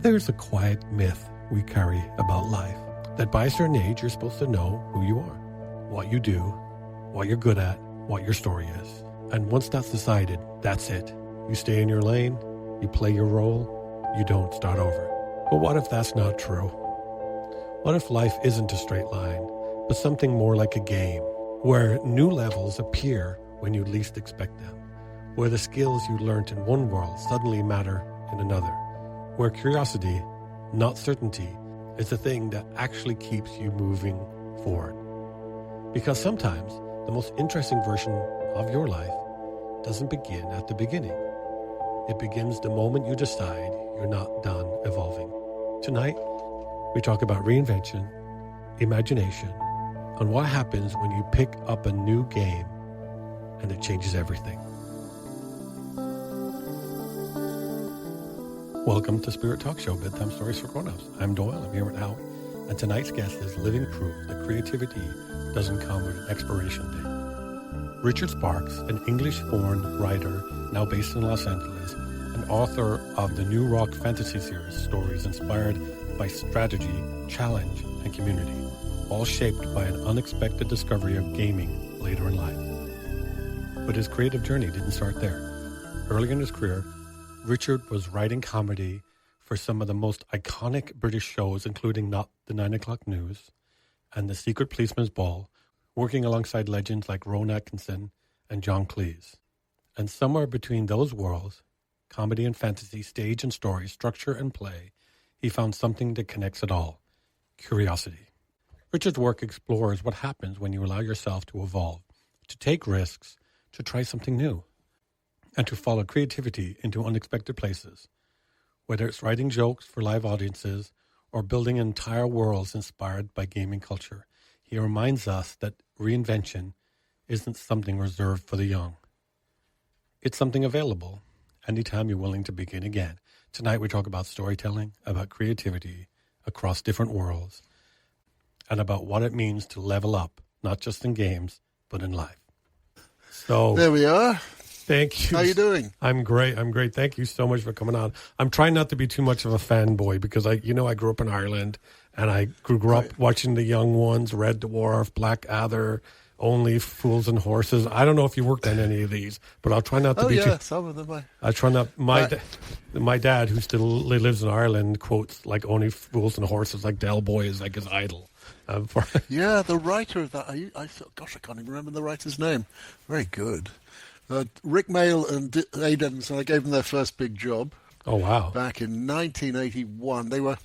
There's a quiet myth we carry about life, that by a certain age you're supposed to know who you are, what you do, what you're good at, what your story is. And once that's decided, that's it. You stay in your lane, you play your role, you don't start over. But what if that's not true? What if life isn't a straight line, but something more like a game, where new levels appear when you least expect them, where the skills you learnt in one world suddenly matter in another, where curiosity, not certainty, is the thing that actually keeps you moving forward. Because sometimes the most interesting version of your life doesn't begin at the beginning. It begins the moment you decide you're not done evolving. Tonight, we talk about reinvention, imagination, and what happens when you pick up a new game and it changes everything. Welcome to Spirit Talk Show, Bedtime Stories for Grown-Ups. I'm Doyle, I'm here with Howie, and tonight's guest is living proof that creativity doesn't come with an expiration date. Richard Sparks, an English-born writer now based in Los Angeles, and author of the new rock fantasy series stories inspired by strategy, challenge, and community, all shaped by an unexpected discovery of gaming later in life. But his creative journey didn't start there. Early in his career, Richard was writing comedy for some of the most iconic British shows, including Not the 9 O'Clock News and The Secret Policeman's Ball, working alongside legends like Rowan Atkinson and John Cleese. And somewhere between those worlds, comedy and fantasy, stage and story, structure and play, he found something that connects it all: curiosity. Richard's work explores what happens when you allow yourself to evolve, to take risks, to try something new, and to follow creativity into unexpected places. Whether it's writing jokes for live audiences or building entire worlds inspired by gaming culture, he reminds us that reinvention isn't something reserved for the young. It's something available anytime you're willing to begin again. Tonight we talk about storytelling, about creativity across different worlds, and about what it means to level up, not just in games, but in life. So there we are. Thank you. How you doing? I'm great. Thank you so much for coming on. I'm trying not to be too much of a fanboy because I grew up in Ireland and I grew up watching the young ones, Red Dwarf, Blackadder, Only Fools and Horses. I don't know if you worked on any of these, but I'll try not to be too... some of them. I try not... My dad, who still lives in Ireland, quotes like Only Fools and Horses, like Del Boy is like his idol. The writer of that, I can't even remember the writer's name. Very good. Rick Mayal and Edmondson, I gave them their first big job. Oh, wow. Back in 1981. They were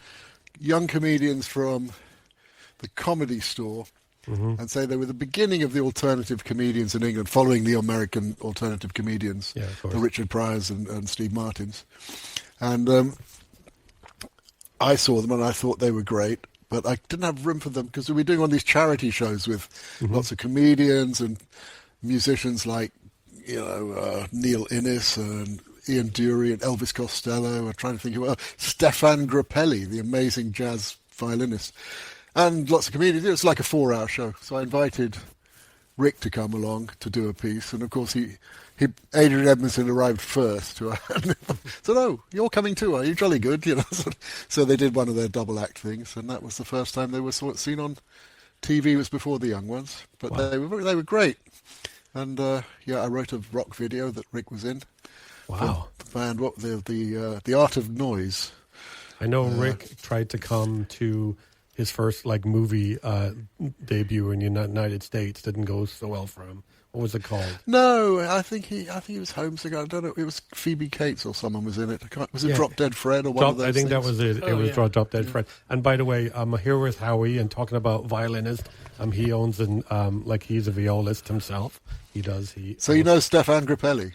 young comedians from the Comedy Store. Mm-hmm. And say they were the beginning of the alternative comedians in England, following the American alternative comedians, the Richard Pryors and Steve Martins. And I saw them and I thought they were great, but I didn't have room for them because we were doing all these charity shows with lots of comedians and musicians like, Neil Innes and Ian Dury and Elvis Costello. I'm trying to think of Stefan Grappelli, the amazing jazz violinist. And lots of comedians. It was like a 4-hour show. So I invited Rick to come along to do a piece. And, of course, Adrian Edmondson arrived first. So, no, you're coming too, are you? Jolly good, So they did one of their double act things. And that was the first time they were seen on TV. It was before the young ones. But they were great. And, I wrote a rock video that Rick was in. Wow. The band, The Art of Noise. I know Rick tried to come to... his first movie debut in the United States didn't go so well for him. What was it called? No, I think he was homesick. I don't know. It was Phoebe Cates or someone was in it. Was it Drop Dead Fred or one of those? I think things? that was it. It was Drop Dead Fred. And by the way, I'm here with Howie and talking about violinist. He owns he's a violist himself. He does. So you know Stefan Grappelli?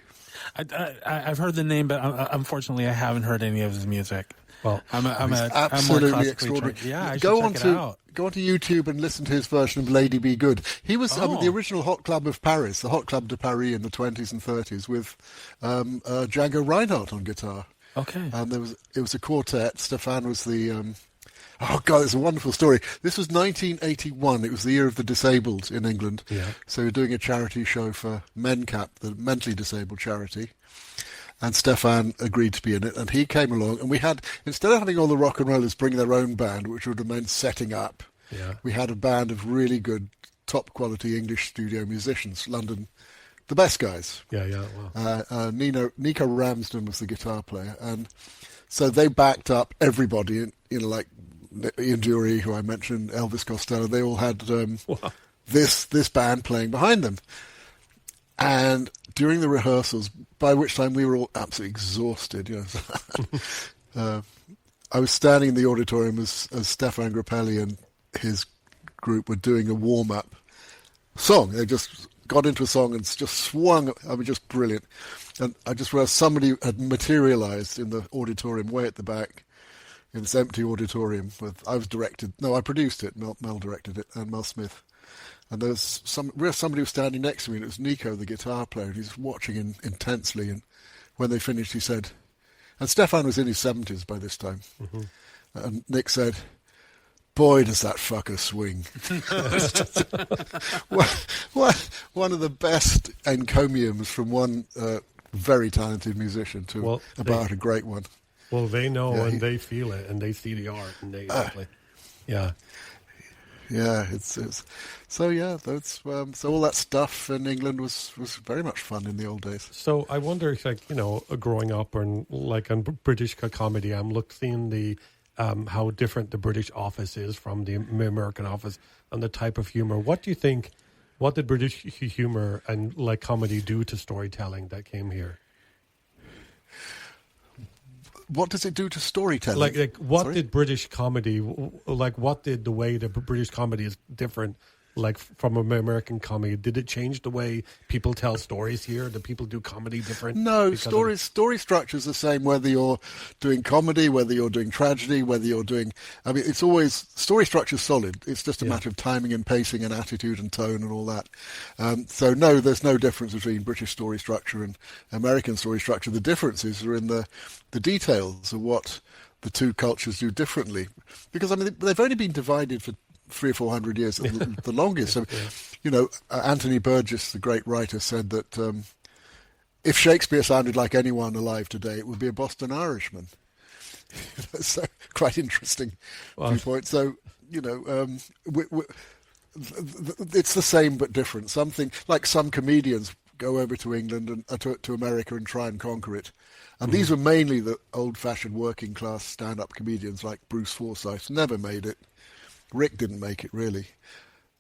I've heard the name, but unfortunately, I haven't heard any of his music. Well, I'm absolutely extraordinary. Yeah, I should check it out. Go onto YouTube and listen to his version of Lady Be Good. He was the original Hot Club of Paris, the Hot Club de Paris in the 20s and 30s with Django Reinhardt on guitar. Okay. And it was a quartet. Stefan was the... it's a wonderful story. This was 1981. It was the year of the disabled in England. Yeah. So we were doing a charity show for MenCap, the mentally disabled charity. and Stefan agreed to be in it, and he came along, and we had, instead of having all the rock and rollers bring their own band, which would have meant setting up, we had a band of really good, top quality English studio musicians, London, the best guys. Wow. Nico Ramsden was the guitar player, and so they backed up everybody, like Ian Dury, who I mentioned, Elvis Costello, they all had this band playing behind them. And during the rehearsals, by which time we were all absolutely exhausted, I was standing in the auditorium as Stefan Grappelli and his group were doing a warm-up song. They just got into a song and just swung. I mean, just brilliant. And I just realized somebody had materialized in the auditorium way at the back, in this empty auditorium. I produced it. Mel directed it, and Mel Smith. And there was somebody was standing next to me, and it was Nico, the guitar player, and he was watching intensely. And when they finished, he said, and Stefan was in his 70s by this time, and Nick said, "Boy, does that fucker swing." One of the best encomiums from one very talented musician to a great one. Well, they know and they feel it, and they see the art, and they it's so that's so all that stuff in England was very much fun in the old days. So I wonder, growing up and on British comedy, I'm seeing the how different the British office is from the American office and the type of humor. What do you think? What did British humor and comedy do to storytelling that came here? What does it do to storytelling? What did British comedy, what did the way that British comedy is different, from American comedy? Did it change the way people tell stories here? Do people do comedy different? No, story structure is the same whether you're doing comedy, whether you're doing tragedy, whether you're doing... I mean, it's always... Story structure is solid. It's just a matter of timing and pacing and attitude and tone and all that. So no, there's no difference between British story structure and American story structure. The differences are in the details of what the two cultures do differently. Because, I mean, they've only been divided for 300 or 400 years, the longest. So, Anthony Burgess, the great writer, said that if Shakespeare sounded like anyone alive today, it would be a Boston Irishman. So, quite interesting viewpoint. So, it's the same but different. Something like some comedians go over to England and to America and try and conquer it. And these were mainly the old-fashioned working-class stand-up comedians like Bruce Forsyth. Never made it. Rick didn't make it, really.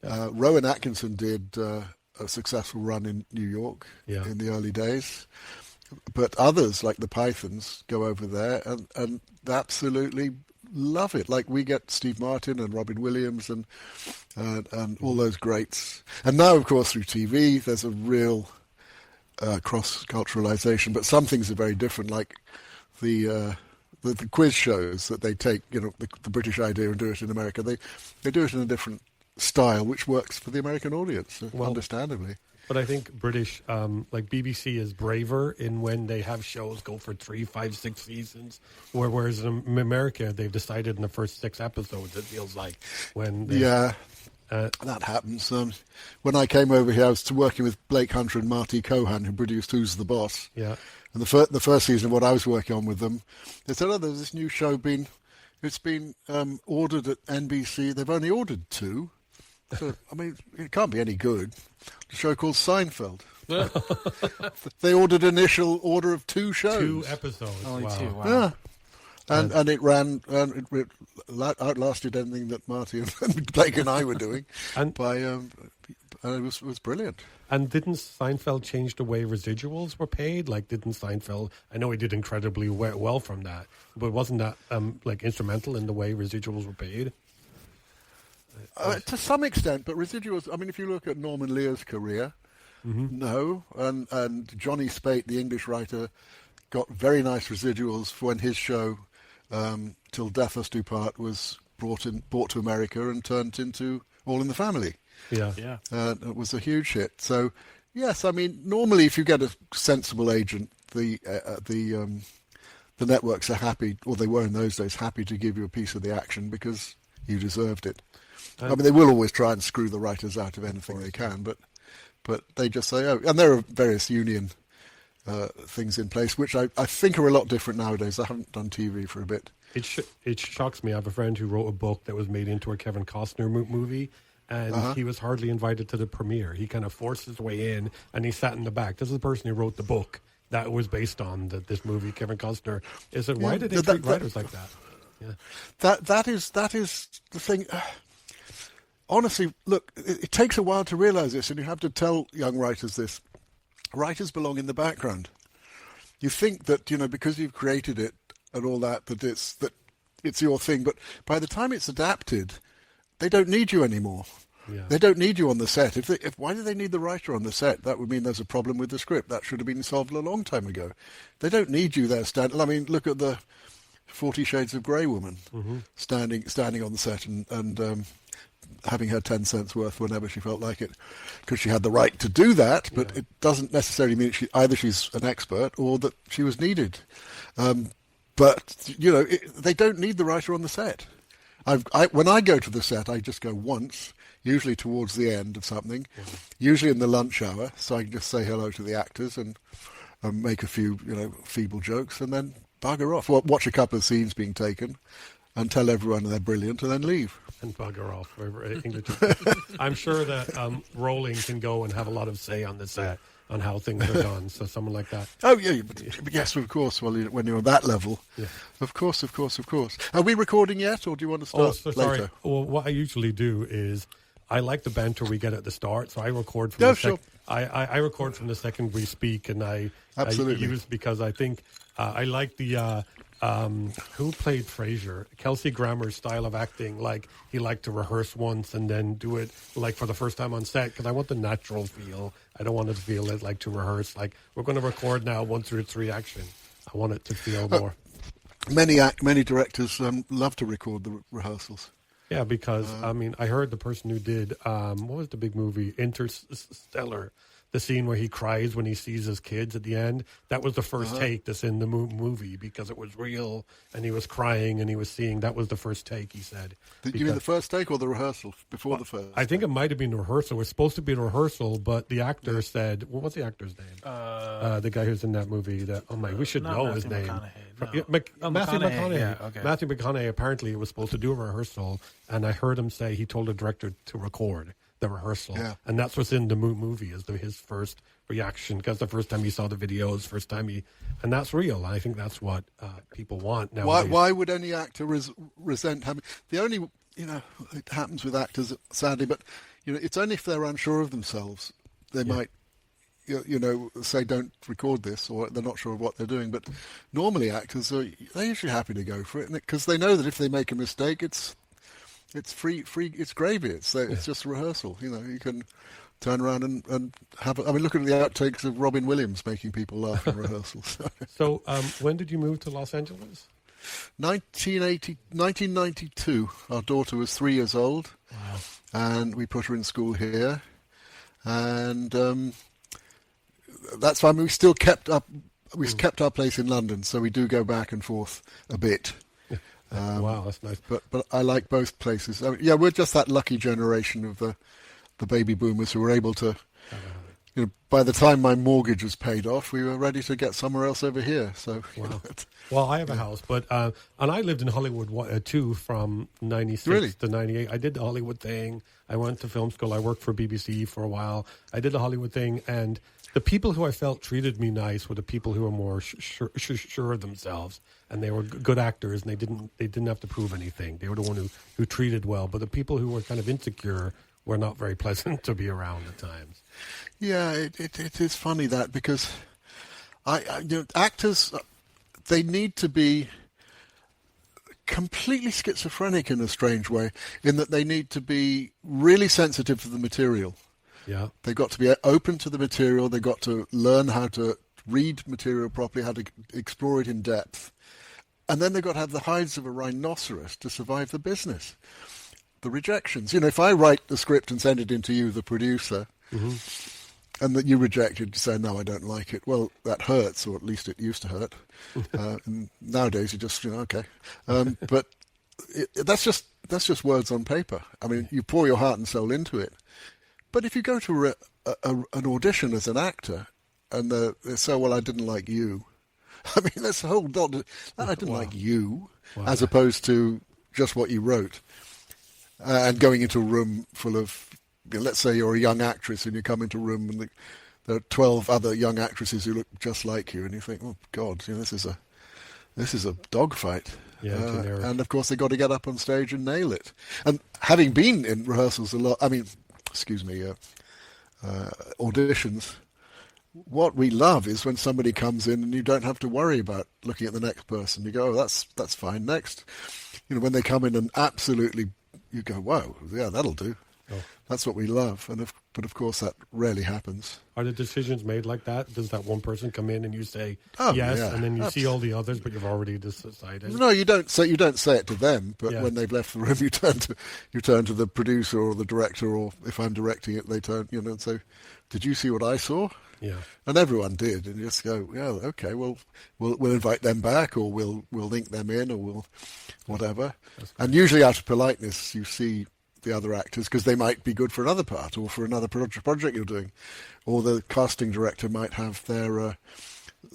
Rowan Atkinson did a successful run in New York in the early days. But others, like the Pythons, go over there and absolutely love it. Like we get Steve Martin and Robin Williams and all those greats. And now, of course, through TV, there's a real cross-culturalization. But some things are very different, like the quiz shows that they take, the British idea and do it in America. They do it in a different style, which works for the American audience, understandably. But I think British, BBC is braver in when they have shows go for 3, 5, 6 seasons, whereas in America they've decided in the first 6 episodes, it feels like. That happens. When I came over here, I was working with Blake Hunter and Marty Cohan, who produced Who's the Boss? Yeah. And the first season of what I was working on with them, they said, there's this new show it's been ordered at NBC. They've only ordered 2. So, I mean, it can't be any good. A show called Seinfeld. They ordered initial order of 2 shows. 2 episodes. Only 2, wow. Yeah. And it ran, and it outlasted anything that Marty and Blake and I were doing. And it was brilliant. And didn't Seinfeld change the way residuals were paid? Didn't Seinfeld... I know he did incredibly well from that, but wasn't that instrumental in the way residuals were paid? To some extent, but residuals... I mean, if you look at Norman Lear's career, no. And Johnny Spate, the English writer, got very nice residuals for when his show, Till Death Us Do Part, was brought to America and turned into All in the Family. Yeah. It was a huge hit. So, yes, I mean, normally if you get a sensible agent, the networks are happy, or they were in those days, happy to give you a piece of the action because you deserved it. I mean, they will always try and screw the writers out of anything they can, but they just say, and there are various union things in place, which I think are a lot different nowadays. I haven't done TV for a bit. It shocks me. I have a friend who wrote a book that was made into a Kevin Costner movie, and he was hardly invited to the premiere. He kind of forced his way in, and he sat in the back. This is the person who wrote the book that was based on this movie, Kevin Costner. Is it why did they treat writers like that? Yeah. That is the thing. Honestly, look, it takes a while to realize this, and you have to tell young writers this. Writers belong in the background. You think that, because you've created it and all that it's your thing, but by the time it's adapted, they don't need you anymore. Yeah. They don't need you on the set. Why do they need the writer on the set? That would mean there's a problem with the script. That should have been solved a long time ago. They don't need you there standing. I mean, look at the 40 Shades of Grey woman standing on the set and having her 10 cents worth whenever she felt like it, because she had the right to do that, but it doesn't necessarily mean either she's an expert or that she was needed. But, they don't need the writer on the set. When I go to the set, I just go once, usually towards the end of something, usually in the lunch hour, so I can just say hello to the actors and make a few, feeble jokes, and then bugger off. Watch a couple of scenes being taken and tell everyone they're brilliant, and then leave. And bugger off. I'm sure that Rolling can go and have a lot of say on the set on how things are done. So someone like that. Oh yeah, but yes, of course. Well, when you're on that level, of course. Are we recording yet, or do you want to start sorry. later? Well, what I usually do is I like the banter we get at the start, so I record from I record from the second we speak, and I use because I think I like the. Who played Frasier? Kelsey Grammer's style of acting, like he liked to rehearse once and then do it like for the first time on set, because I want the natural feel. I don't want it to feel like to rehearse, like we're going to record now 1 through 3 action. I want it to feel more. Many directors love to record the rehearsals. Yeah, because I heard the person who did what was the big movie Interstellar, the scene where he cries when he sees his kids at the end, that was the first take that's in the movie, because it was real and he was crying and he was seeing. That was the first take, he said. You mean the first take or the rehearsal before the first? I think it might have been a rehearsal. It was supposed to be a rehearsal, but the actor said, what was the actor's name? The guy who's in that movie. We should know his name. Matthew McConaughey. Yeah, okay. Matthew McConaughey apparently was supposed to do a rehearsal, and I heard him say he told the director to record the rehearsal, and that's what's in the movie is his first reaction, because the first time he saw the videos, and that's real. I think that's what people want now. Why would any actor resent having the only it happens with actors sadly, but it's only if they're unsure of themselves they might say don't record this, or they're not sure of what they're doing. But normally actors they're usually happy to go for it, because they know that if they make a mistake, it's free. It's gravy. It's just a rehearsal. You can turn around and have. Look at the outtakes of Robin Williams making people laugh in rehearsals. So, when did you move to Los Angeles? 1992. Our daughter was 3 years old, and we put her in school here, and that's why we still kept up. We kept our place in London, so we do go back and forth a bit. Wow, that's nice. But I like both places. We're just that lucky generation of the baby boomers who were able to, by the time my mortgage was paid off, we were ready to get somewhere else over here. So, wow. Well, I have a house, but and I lived in Hollywood too from 96 to 98. I did the Hollywood thing. I went to film school. I worked for BBC for a while. I did the Hollywood thing, and the people who I felt treated me nice were the people who were more sure of themselves, and they were good actors, and they didn't have to prove anything. They were the one who treated well. But the people who were kind of insecure were not very pleasant to be around at times. Yeah, it is funny that, because actors, they need to be completely schizophrenic in a strange way, in that they need to be really sensitive to the material. Yeah, they've got to be open to the material. They've got to learn how to read material properly, how to explore it in depth. And then they've got to have the hides of a rhinoceros to survive the business. The rejections. If I write the script and send it in to you, the producer, and that you reject it, you say, no, I don't like it. Well, that hurts, or at least it used to hurt. And nowadays you just, okay. But that's just words on paper. You pour your heart and soul into it. But if you go to an audition as an actor and they say, well, I didn't like you. I mean, that's the whole dot. I didn't like you, as opposed to just what you wrote. And going into a room full of, let's say you're a young actress and you come into a room and there are 12 other young actresses who look just like you, and you think, oh God, this is a dogfight. Yeah, and of course they got to get up on stage and nail it. And having been in rehearsals a lot, auditions, what we love is when somebody comes in and you don't have to worry about looking at the next person. You go, oh, that's fine, next. When they come in and absolutely, you go, wow, yeah, that'll do. Oh. That's what we love. But of course that rarely happens. Are the decisions made like that? Does that one person come in and you say yes, yeah, and then you see all the others, but you've already decided? No, you don't say it to them. But when they've left the room, you turn to the producer or the director, or if I'm directing it, they turn, and say, "Did you see what I saw?" Yeah, and everyone did, and you just go, "Yeah, okay, well, we'll invite them back, or we'll link them in, or we'll whatever." And usually, out of politeness, you see the other actors because they might be good for another part or for another project you're doing, or the casting director might have their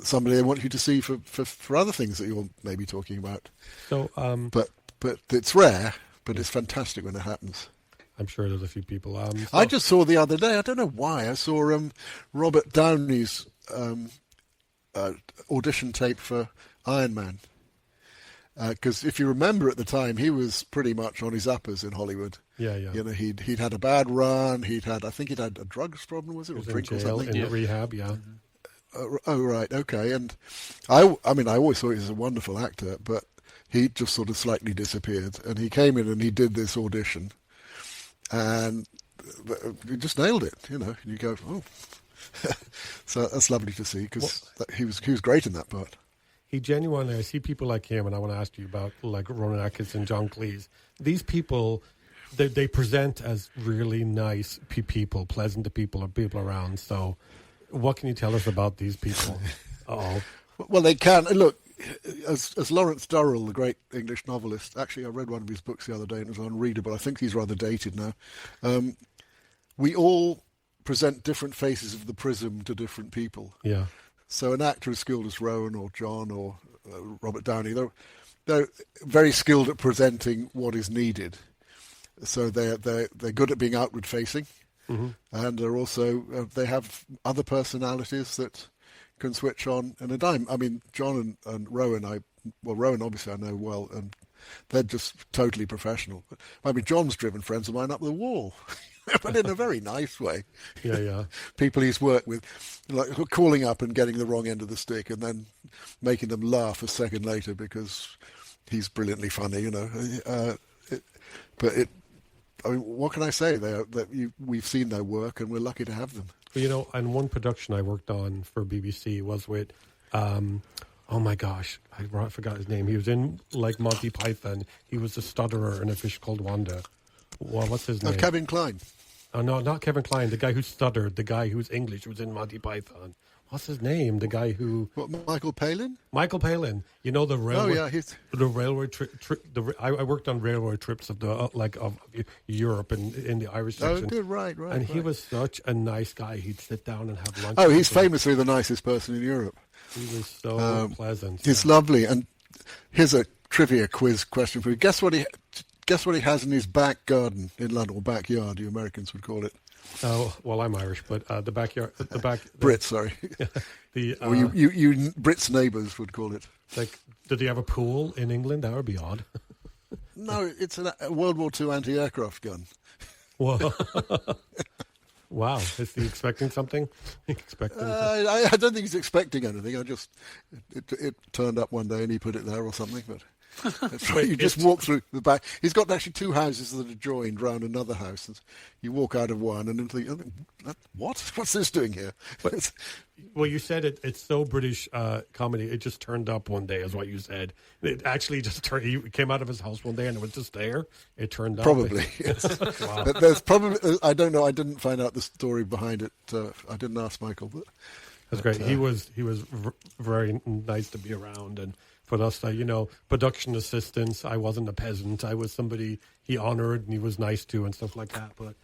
somebody they want you to see for other things that you're maybe talking about. So, but it's rare, but it's fantastic when it happens. I'm sure there's a few people. I just saw the other day, I don't know why, I saw Robert Downey's audition tape for Iron Man. Because if you remember at the time, he was pretty much on his uppers in Hollywood. Yeah. He'd had a bad run. I think he'd had a drugs problem, was it, or drink or something? In rehab, yeah. Oh right, okay. And I always thought he was a wonderful actor, but he just sort of slightly disappeared. And he came in and he did this audition, and he just nailed it. You go, oh, so that's lovely to see because he was great in that part. He genuinely, I see people like him, and I want to ask you about like Rowan Atkinson, John Cleese. These people, they present as really nice people, pleasant to people, or people around. So what can you tell us about these people? Uh-oh. Well, they can. Look, as Lawrence Durrell, the great English novelist, actually I read one of his books the other day and it was unreadable. I think he's rather dated now. We all present different faces of the prism to different people. Yeah. So an actor as skilled as Rowan or John or Robert Downey, they're very skilled at presenting what is needed. So they're good at being outward facing, and they're also they have other personalities that can switch on in a dime. I mean, John and Rowan, Rowan obviously I know well, and they're just totally professional. I mean, John's driven friends of mine up the wall. But in a very nice way. Yeah. People he's worked with, like calling up and getting the wrong end of the stick, and then making them laugh a second later because he's brilliantly funny, what can I say? We've seen their work, and we're lucky to have them. And one production I worked on for BBC was with, oh my gosh, I forgot his name. He was in like Monty Python. He was a stutterer in A Fish Called Wanda. Well, what's his name? Kevin Kline. Oh, no, not Kevin Kline. The guy who stuttered. The guy who's English who was in Monty Python. What's his name? The guy who... What, Michael Palin? Michael Palin. The railway... Oh, yeah. The railway trip... I worked on railway trips of Europe and in the Irish section. Oh, good, right. And he was such a nice guy. He'd sit down and have lunch. Oh, he's famously the nicest person in Europe. He was so pleasant. He's lovely. And here's a trivia quiz question for you. Guess what he has in his back garden in London, or backyard, you Americans would call it. Oh, well, I'm Irish, but the backyard, Brits, sorry. Or you Brits neighbours would call it. Like, did he have a pool in England? That would be odd. No, it's a World War II anti-aircraft gun. Whoa. Wow, is he expecting something? I don't think he's expecting anything. It turned up one day and he put it there or something, but... You just walk through the back. He's got actually two houses that are joined round another house. And you walk out of one and then think, what? What's this doing here? Well, you said it's so British comedy. It just turned up one day, is what you said. It actually just turned. He came out of his house one day and it was just there. It turned up. Probably. Yes. Wow. But there's probably. I don't know. I didn't find out the story behind it. I didn't ask Michael. That's great. He was very nice to be around, and for us, production assistants. I wasn't a peasant. I was somebody he honored and he was nice to and stuff like that. But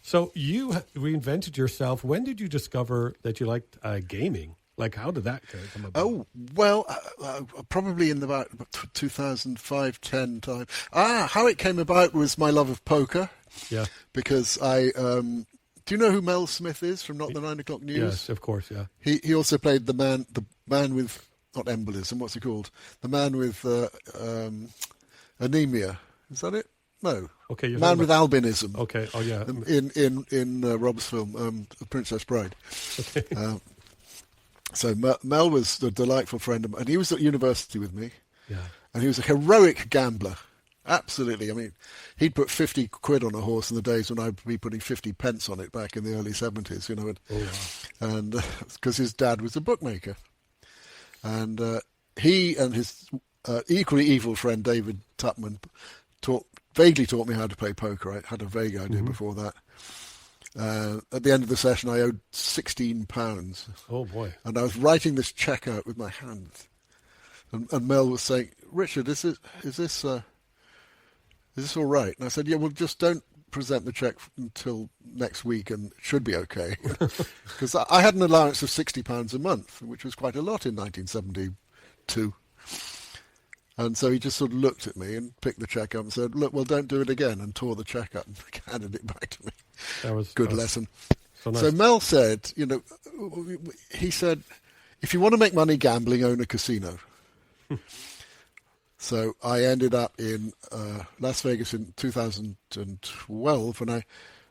so you reinvented yourself. When did you discover that you liked gaming? Like, how did that come about? Oh, well, probably in about 2005-10 time. How it came about was my love of poker. Yeah. Because do you know who Mel Smith is from Not the 9 O'Clock News? Yes, of course, yeah. He also played the man with, not embolism, what's it called? The man with anemia. Is that it? No. Okay, man with albinism. Okay, oh yeah. In Rob's film, Princess Bride. Okay. So Mel was a delightful friend of mine, and he was at university with me. Yeah. And he was a heroic gambler. Absolutely. I mean, he'd put 50 quid on a horse in the days when I'd be putting 50 pence on it back in the early 70s, And because his dad was a bookmaker. And he and his equally evil friend David Tupman vaguely taught me how to play poker. I had a vague idea before that. At the end of the session, I owed £16. Oh boy! And I was writing this check out with my hands, and Mel was saying, "Richard, is this all right?" And I said, "Yeah, well, just don't present the check until next week, and it should be okay." Because I had an allowance of £60 a month, which was quite a lot in 1972. And so he just sort of looked at me and picked the check up and said, "Look, well, don't do it again," and tore the check up and handed it back to me. That was lesson. So, nice. So Mel said, he said, "If you want to make money gambling, own a casino." So I ended up in Las Vegas in 2012 when I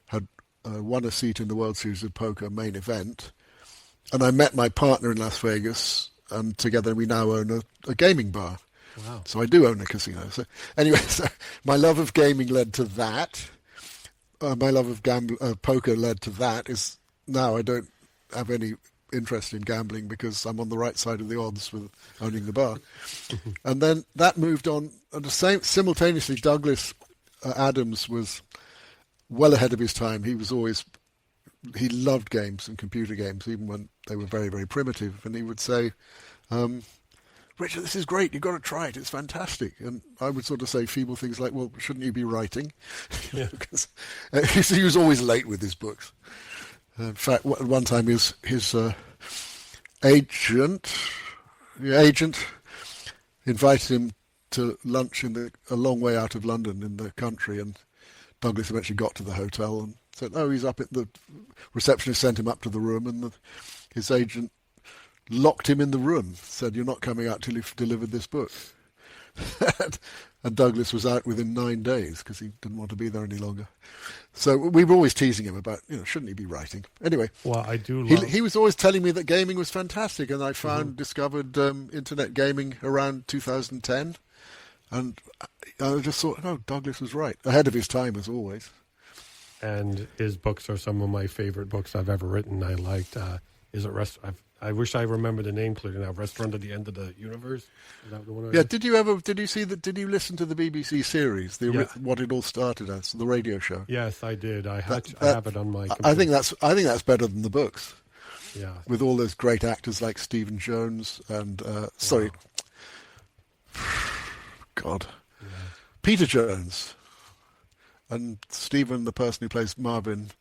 had won a seat in the World Series of Poker main event. And I met my partner in Las Vegas, and together we now own a gaming bar. Wow. So I do own a casino. So anyway, so my love of gaming led to that. My love of poker led to that. Is now I don't have any interest in gambling because I'm on the right side of the odds with owning the bar. And then that moved on. And simultaneously, Douglas Adams was well ahead of his time. He loved games and computer games, even when they were very, very primitive. And he would say, "Richard, this is great. You've got to try it. It's fantastic." And I would sort of say feeble things like, "Well, shouldn't you be writing?" Yeah. Because he was always late with his books. In fact, one time his agent invited him to lunch a long way out of London in the country, and Douglas eventually got to the hotel and said, "Oh, he's up at the receptionist sent him up to the room," and his agent locked him in the room, said, "You're not coming out till you've delivered this book." And Douglas was out within 9 days because he didn't want to be there any longer. So we were always teasing him about, shouldn't he be writing? Anyway, well, I do. He was always telling me that gaming was fantastic, and I discovered internet gaming around 2010, and I just thought, "Oh, Douglas was right, ahead of his time as always." And his books are some of my favorite books I've ever written. I liked. I wish I remember the name clearly now. Restaurant at the End of the Universe. Is that the one? Yeah. Did you listen to the BBC series, what it all started as, the radio show? Yes, I did. I have it on my computer. I think that's better than the books. Yeah. With all those great actors like Stephen Jones and Peter Jones, and Stephen, the person who plays Marvin,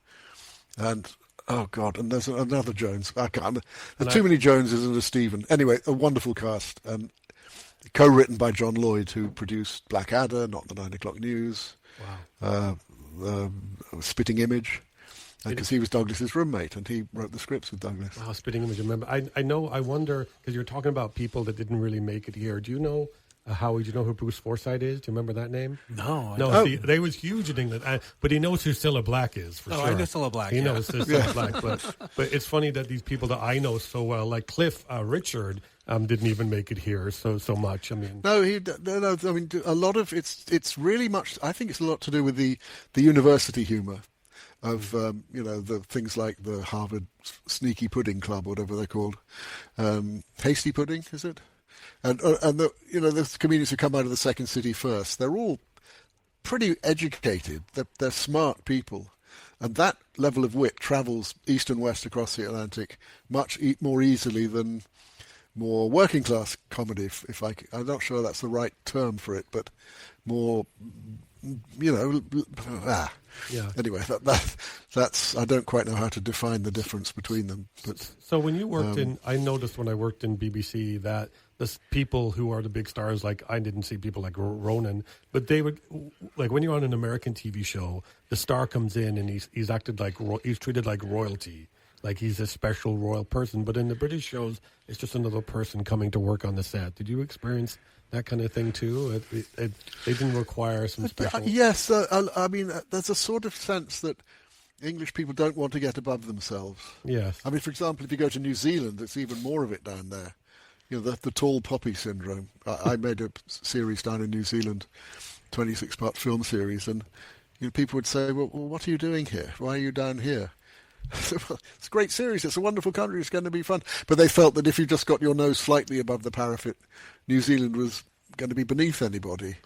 and and there's another Jones. I can't. There's too many Joneses and a Stephen. Anyway, a wonderful cast, and co-written by John Lloyd, who produced Blackadder, Not the 9 O'Clock News, Spitting Image, because he was Douglas's roommate, and he wrote the scripts with Douglas. Wow, Spitting Image. I remember. I wonder, because you're talking about people that didn't really make it here. Do you know? Howie, do you know who Bruce Forsyth is? Do you remember that name? No. See, they was huge in England, but he knows who Cilla Black is for sure. I know Cilla Black. He knows who Cilla Black, but it's funny that these people that I know so well, like Cliff Richard, didn't even make it here so much. I mean, no. I mean, a lot of it's really much. I think it's a lot to do with the university humour of the things like the Harvard Sneaky Pudding Club, whatever they're called, Hasty Pudding, is it? And the comedians who come out of the second city first, they're all pretty educated. They're smart people, and that level of wit travels east and west across the Atlantic much more easily than more working class comedy. I'm not sure that's the right term for it, but more, Yeah. Anyway, that's I don't quite know how to define the difference between them. But so when you worked I noticed when I worked in BBC that the people who are the big stars, like I didn't see people like Ronan, but they would, like when you're on an American TV show, the star comes in and he's acted like he's treated like royalty, like he's a special royal person. But in the British shows, it's just another person coming to work on the set. Did you experience that kind of thing too? They didn't require some special. Yes, I mean, there's a sort of sense that English people don't want to get above themselves. Yes. I mean, for example, if you go to New Zealand, it's even more of it down there. You know, the tall poppy syndrome. I made a series down in New Zealand, 26-part film series, and people would say, well, what are you doing here? Why are you down here? I said, well, it's a great series. It's a wonderful country. It's going to be fun. But they felt that if you just got your nose slightly above the parapet, New Zealand was going to be beneath anybody.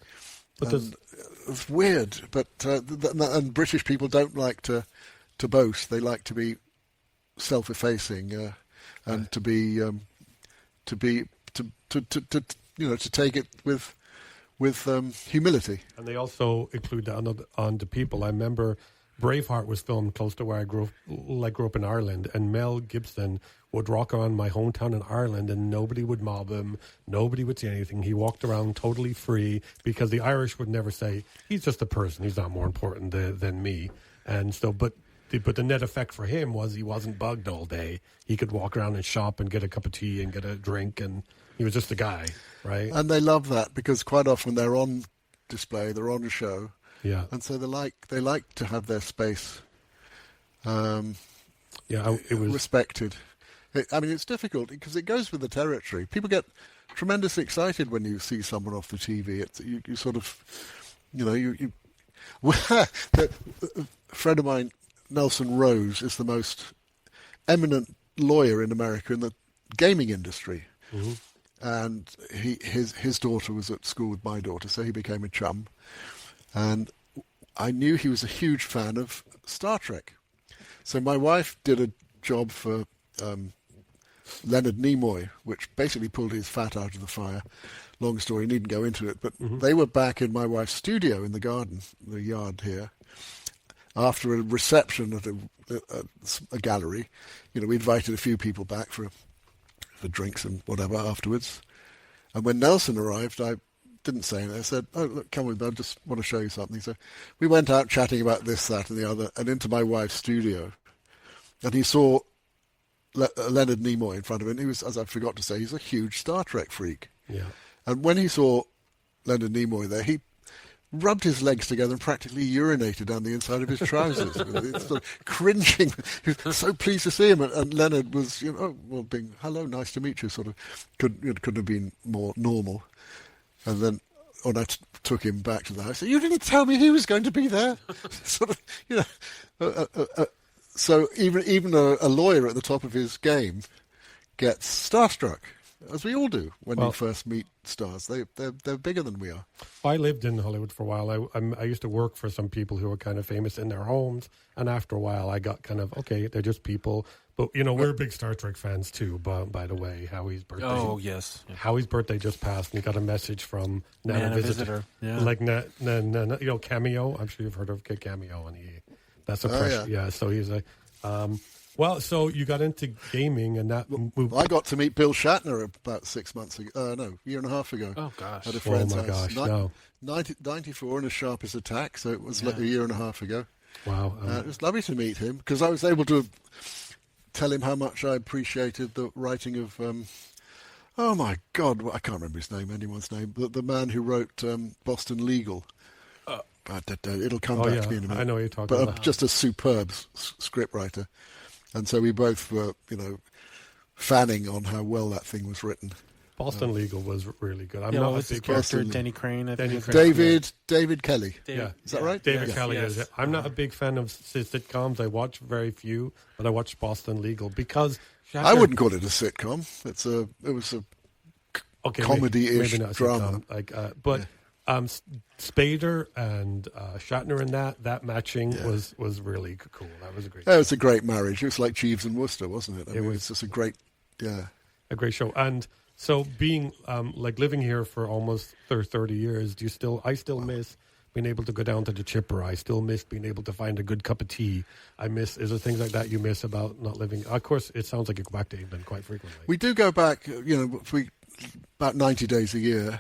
But it's weird. But and British people don't like to boast. They like to be self-effacing and to take it with humility. And they also include that on the people. I remember Braveheart was filmed close to where I grew up in Ireland, and Mel Gibson would walk around my hometown in Ireland and nobody would mob him, nobody would say anything. He walked around totally free because the Irish would never say, he's just a person, he's not more important than me. And so, but the net effect for him was he wasn't bugged all day. He could walk around and shop and get a cup of tea and get a drink, and he was just a guy, right? And they love that because quite often they're on display, they're on a show. Yeah, and so they like to have their space. It was respected. I mean, it's difficult because it goes with the territory. People get tremendously excited when you see someone off the TV. You sort of, you. A friend of mine, Nelson Rose, is the most eminent lawyer in America in the gaming industry, and his daughter was at school with my daughter, so he became a chum. And I knew he was a huge fan of Star Trek. So my wife did a job for Leonard Nimoy, which basically pulled his fat out of the fire. Long story, needn't go into it. But they were back in my wife's studio in the garden, the yard here, after a reception at a gallery. We invited a few people back for drinks and whatever afterwards. And when Nelson arrived, I didn't say anything. I said, oh, look, come with me, I just want to show you something. So we went out chatting about this, that, and the other, and into my wife's studio. And he saw Leonard Nimoy in front of him. He was, as I forgot to say, he's a huge Star Trek freak. Yeah. And when he saw Leonard Nimoy there, he rubbed his legs together and practically urinated down the inside of his trousers. It's sort of cringing. He was so pleased to see him. And Leonard was, being, hello, nice to meet you, sort of, couldn't have been more normal. And then when I took him back to the house, I said, you didn't tell me he was going to be there. Sort of, so even a lawyer at the top of his game gets starstruck, as we all do when you first meet stars. They're bigger than we are. I lived in Hollywood for a while. I used to work for some people who were kind of famous in their homes, and after a while I got kind of, okay, they're just people. But, we're big Star Trek fans too, by the way. Howie's birthday. Oh, yes. Yeah. Howie's birthday just passed, and he got a message from Nana Visitor. Yeah. Like, Cameo. I'm sure you've heard of Cameo, and that's a fresh, yeah. So he's like, so you got into gaming, and that moved. I got to meet Bill Shatner about 6 months ago. Year and a half ago. Oh, gosh. At a friend's house. Gosh, no. 94 and as sharp as a tack, so it was like a year and a half ago. Wow. It was lovely to meet him, because I was able to tell him how much I appreciated the writing of, oh my God, I can't remember anyone's name, but the man who wrote Boston Legal. It'll come back to me in a minute. I know what you're talking about. Just a superb script writer. And so we both were, fanning on how well that thing was written. Boston Legal was really good. I'm not a his big character, Denny Crane. David Kelly. Is that right? David Kelly is it. I'm not a big fan of sitcoms. I watch very few, but I watch Boston Legal because I wouldn't call it a sitcom. It was a comedy-ish drama. Spader and Shatner in that matching was really cool. That was a great. It was a great marriage. It was like Jeeves and Wooster, wasn't it? It was just a great, a great show. And So being like living here for almost 30 years, I still miss being able to go down to the chipper. I still miss being able to find a good cup of tea. Is there things like that you miss about not living? Of course, it sounds like you go back to England quite frequently. We do go back, about 90 days a year.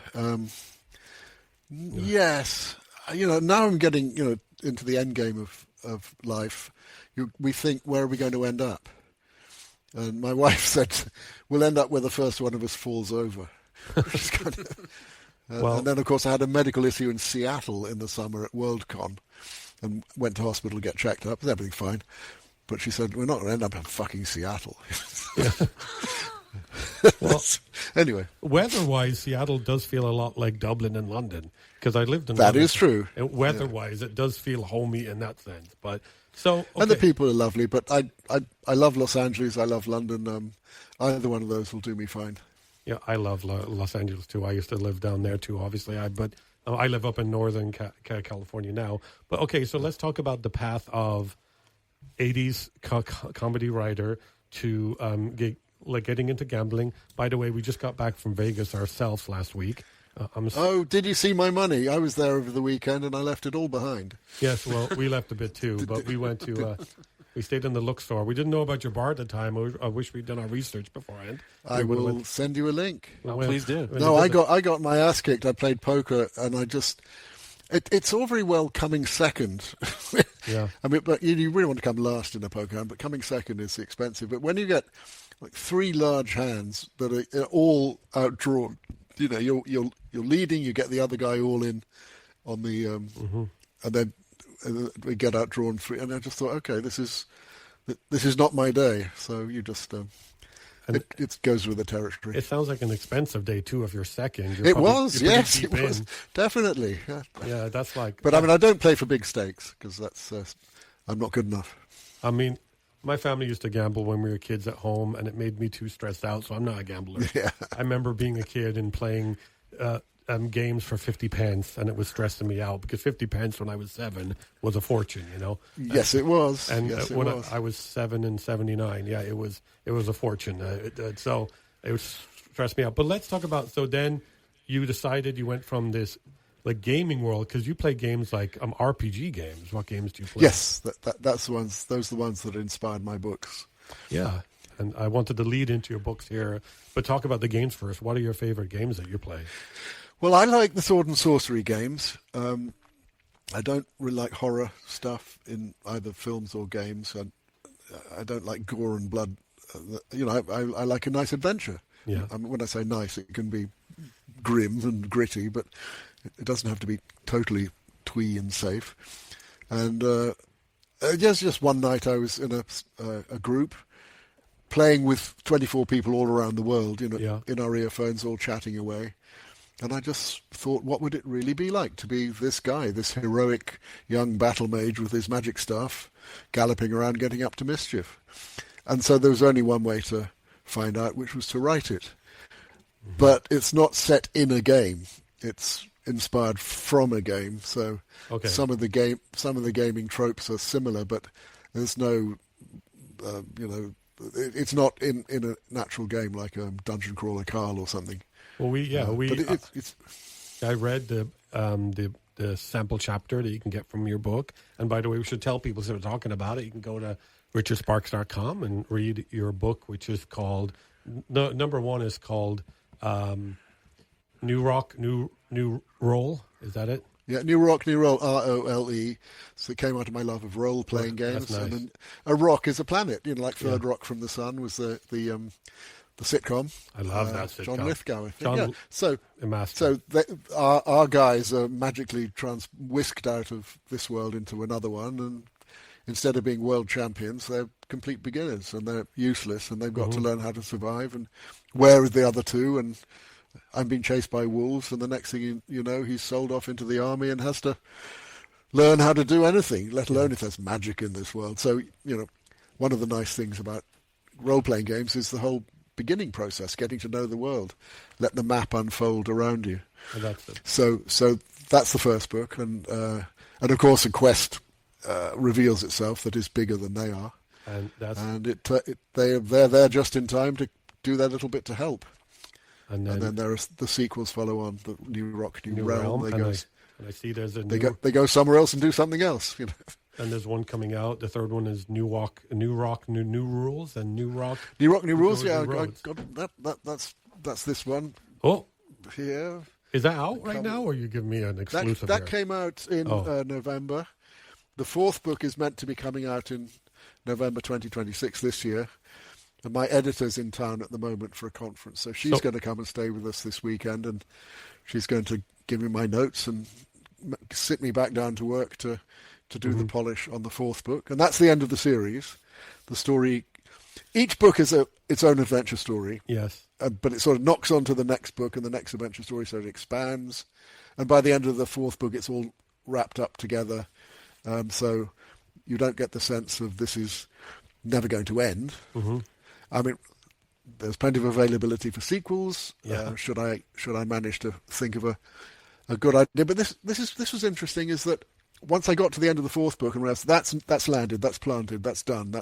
Yes. Now I'm getting, into the end game of life. We think, where are we going to end up? And my wife said, we'll end up where the first one of us falls over. And then, of course, I had a medical issue in Seattle in the summer at WorldCon and went to hospital to get checked up. Everything fine. But she said, we're not going to end up in fucking Seattle. Well, anyway. Weather-wise, Seattle does feel a lot like Dublin and London because I lived in That London. is true. And weather-wise, it does feel homey in that sense. But okay. And the people are lovely. But I love Los Angeles. I love London. Either one of those will do me fine. Yeah, I love Los Angeles too. I used to live down there too, obviously. But I live up in Northern California now. But okay, so let's talk about the path of 80s comedy writer to getting into gambling. By the way, we just got back from Vegas ourselves last week. Did you see my money? I was there over the weekend and I left it all behind. Yes, well, we left a bit too, but we went to... we stayed in the Look store. We didn't know about your bar at the time. I wish we'd done our research beforehand. I will send you a link. Please do. No, I got my ass kicked. I played poker, and I just... It's all very well coming second. Yeah. I mean, but you really want to come last in a poker hand, but coming second is expensive. But when you get like three large hands that are all outdrawn, you're leading, you get the other guy all in on the... And then... we get outdrawn free, and I just thought, okay, this is not my day. So you just it goes with the territory. It sounds like an expensive day too. If you're second, It was definitely. Yeah, that's like. But I mean, I don't play for big stakes because that's I'm not good enough. I mean, my family used to gamble when we were kids at home, and it made me too stressed out. So I'm not a gambler. Yeah. I remember being a kid and playing. Games for 50 pence, and it was stressing me out because 50 pence when I was 7 was a fortune, Yes, it was. And yes, when I was 7 in 79, yeah, it was a fortune. So it was stressed me out. But let's talk about. So then you decided you went from this like gaming world because you play games like RPG games. What games do you play? Yes, that's the ones. Those are the ones that inspired my books. Yeah. And I wanted to lead into your books here, but talk about the games first. What are your favorite games that you play? Well, I like the sword and sorcery games. I don't really like horror stuff in either films or games. I don't like gore and blood. I like a nice adventure. Yeah. I mean, when I say nice, it can be grim and gritty, but it doesn't have to be totally twee and safe. And just one night I was in a group playing with 24 people all around the world, in our earphones, all chatting away. And I just thought, what would it really be like to be this guy, this heroic young battle mage with his magic staff, galloping around getting up to mischief? And so there was only one way to find out, which was to write it. Mm-hmm. But it's not set in a game. It's inspired from a game. So some of the gaming tropes are similar, but there's no, it's not in a natural game like a Dungeon Crawler Carl or something. Well, it's I read the sample chapter that you can get from your book. And by the way, we should tell people, since we're talking about it, you can go to richardsparks.com and read your book, which is called, number one is called New Rock, New Roll. Is that it? Yeah, New Rock, New Roll, ROLE. So it came out of my love of role-playing games. That's nice. And then a rock is a planet, like Third Rock from the Sun was the sitcom. I love that sitcom. John Lithgow, I think. John, yeah. So our guys are magically whisked out of this world into another one, and instead of being world champions, they're complete beginners, and they're useless, and they've got to learn how to survive. And where are the other two? And I'm being chased by wolves, and the next thing you know, he's sold off into the army and has to learn how to do anything, let alone if there's magic in this world. So, one of the nice things about role-playing games is the whole beginning process, getting to know the world, let the map unfold around you. And that's it. So that's the first book, and of course, a quest reveals itself that is bigger than they are, and they're there just in time to do their little bit to help. And then there are the sequels follow on, the New Rock, New Realm. And I see there's they go somewhere else and do something else. You know. And there's one coming out. The third one is New Rock, New Rules, and New Rock. New Rules. Yeah, I got that's this one. Oh, yeah. Is that out right now, or are you giving me an exclusive? That came out in November. The fourth book is meant to be coming out in November 2026 this year. And my editor's in town at the moment for a conference, so she's going to come and stay with us this weekend, and she's going to give me my notes and sit me back down to work to do the polish on the fourth book. And that's the end of the series. The story, each book is its own adventure story. Yes. But it sort of knocks onto the next book and the next adventure story, so it expands. And by the end of the fourth book, it's all wrapped up together. So you don't get the sense of this is never going to end. Mm-hmm. I mean, there's plenty of availability for sequels. Yeah. Should I manage to think of a good idea? But this was interesting. Is that once I got to the end of the fourth book and realized that's landed, that's planted, that's done,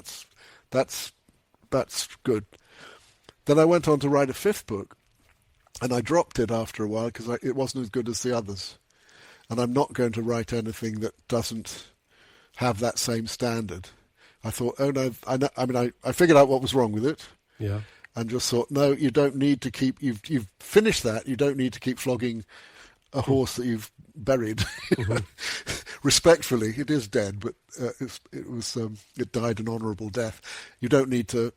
that's good. Then I went on to write a fifth book, and I dropped it after a while because it wasn't as good as the others. And I'm not going to write anything that doesn't have that same standard. I thought, oh no, I figured out what was wrong with it. Yeah. And just thought, no, you don't need to keep, you've finished that, you don't need to keep flogging a horse that you've buried. Mm-hmm. Respectfully, it is dead, but it died an honourable death. You don't need to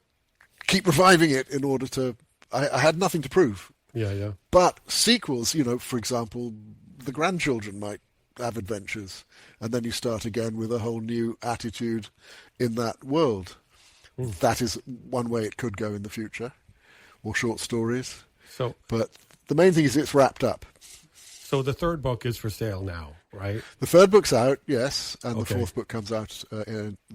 keep reviving it in order to, I had nothing to prove. Yeah. But sequels, for example, the grandchildren might have adventures, and then you start again with a whole new attitude in that world. That is one way it could go in the future, or short stories. But the main thing is it's wrapped up. So the third book is for sale now, right? The third book's out, yes, and the fourth book comes out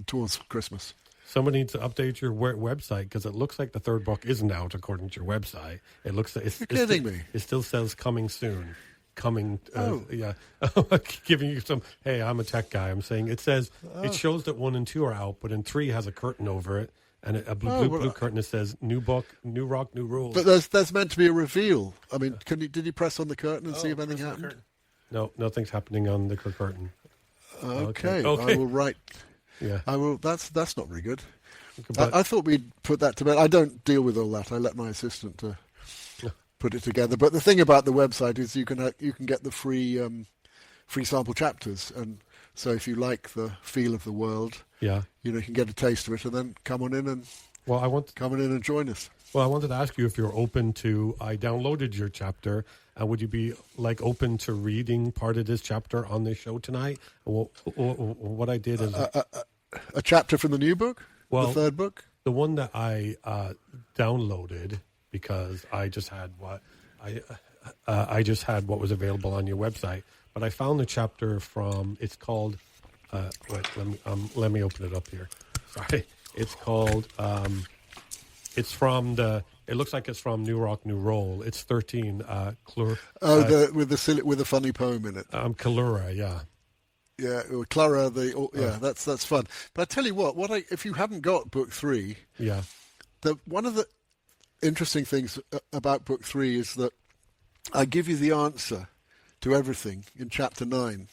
towards Christmas. Somebody needs to update your website, because it looks like the third book isn't out according to your website. It looks like You're kidding me. It still says coming soon. Yeah. Giving you some, hey, I'm a tech guy. I'm saying it says, it shows that 1 and 2 are out, but in 3 has a curtain over it, and a blue curtain that says new book, new rock, new rules. But there's meant to be a reveal. I mean, did you press on the curtain and see if anything happened? No, nothing's happening on the curtain. Okay. I will write. Yeah. I will. That's not very good. I thought we'd put that to bed. I don't deal with all that. I let my assistant put it together. But the thing about the website is you can get the free sample chapters, and so if you like the feel of the world, you can get a taste of it, and then come on in and join us. Well, I wanted to ask you if you're open to. I downloaded your chapter. Would you be open to reading part of this chapter on this show tonight? What I did is a chapter from the new book, the third book, the one that I downloaded. Because I just had what was available on your website, but I found the chapter from. It's called. Let me open it up here. Sorry, it's called. It's from the. It looks like it's from New Rock, New Roll. It's 13. With the funny poem in it. Kalura, yeah. Yeah, Clara. That's fun. But I tell you what. If you haven't got book 3, one of the interesting things about book 3 is that I give you the answer to everything in chapter 9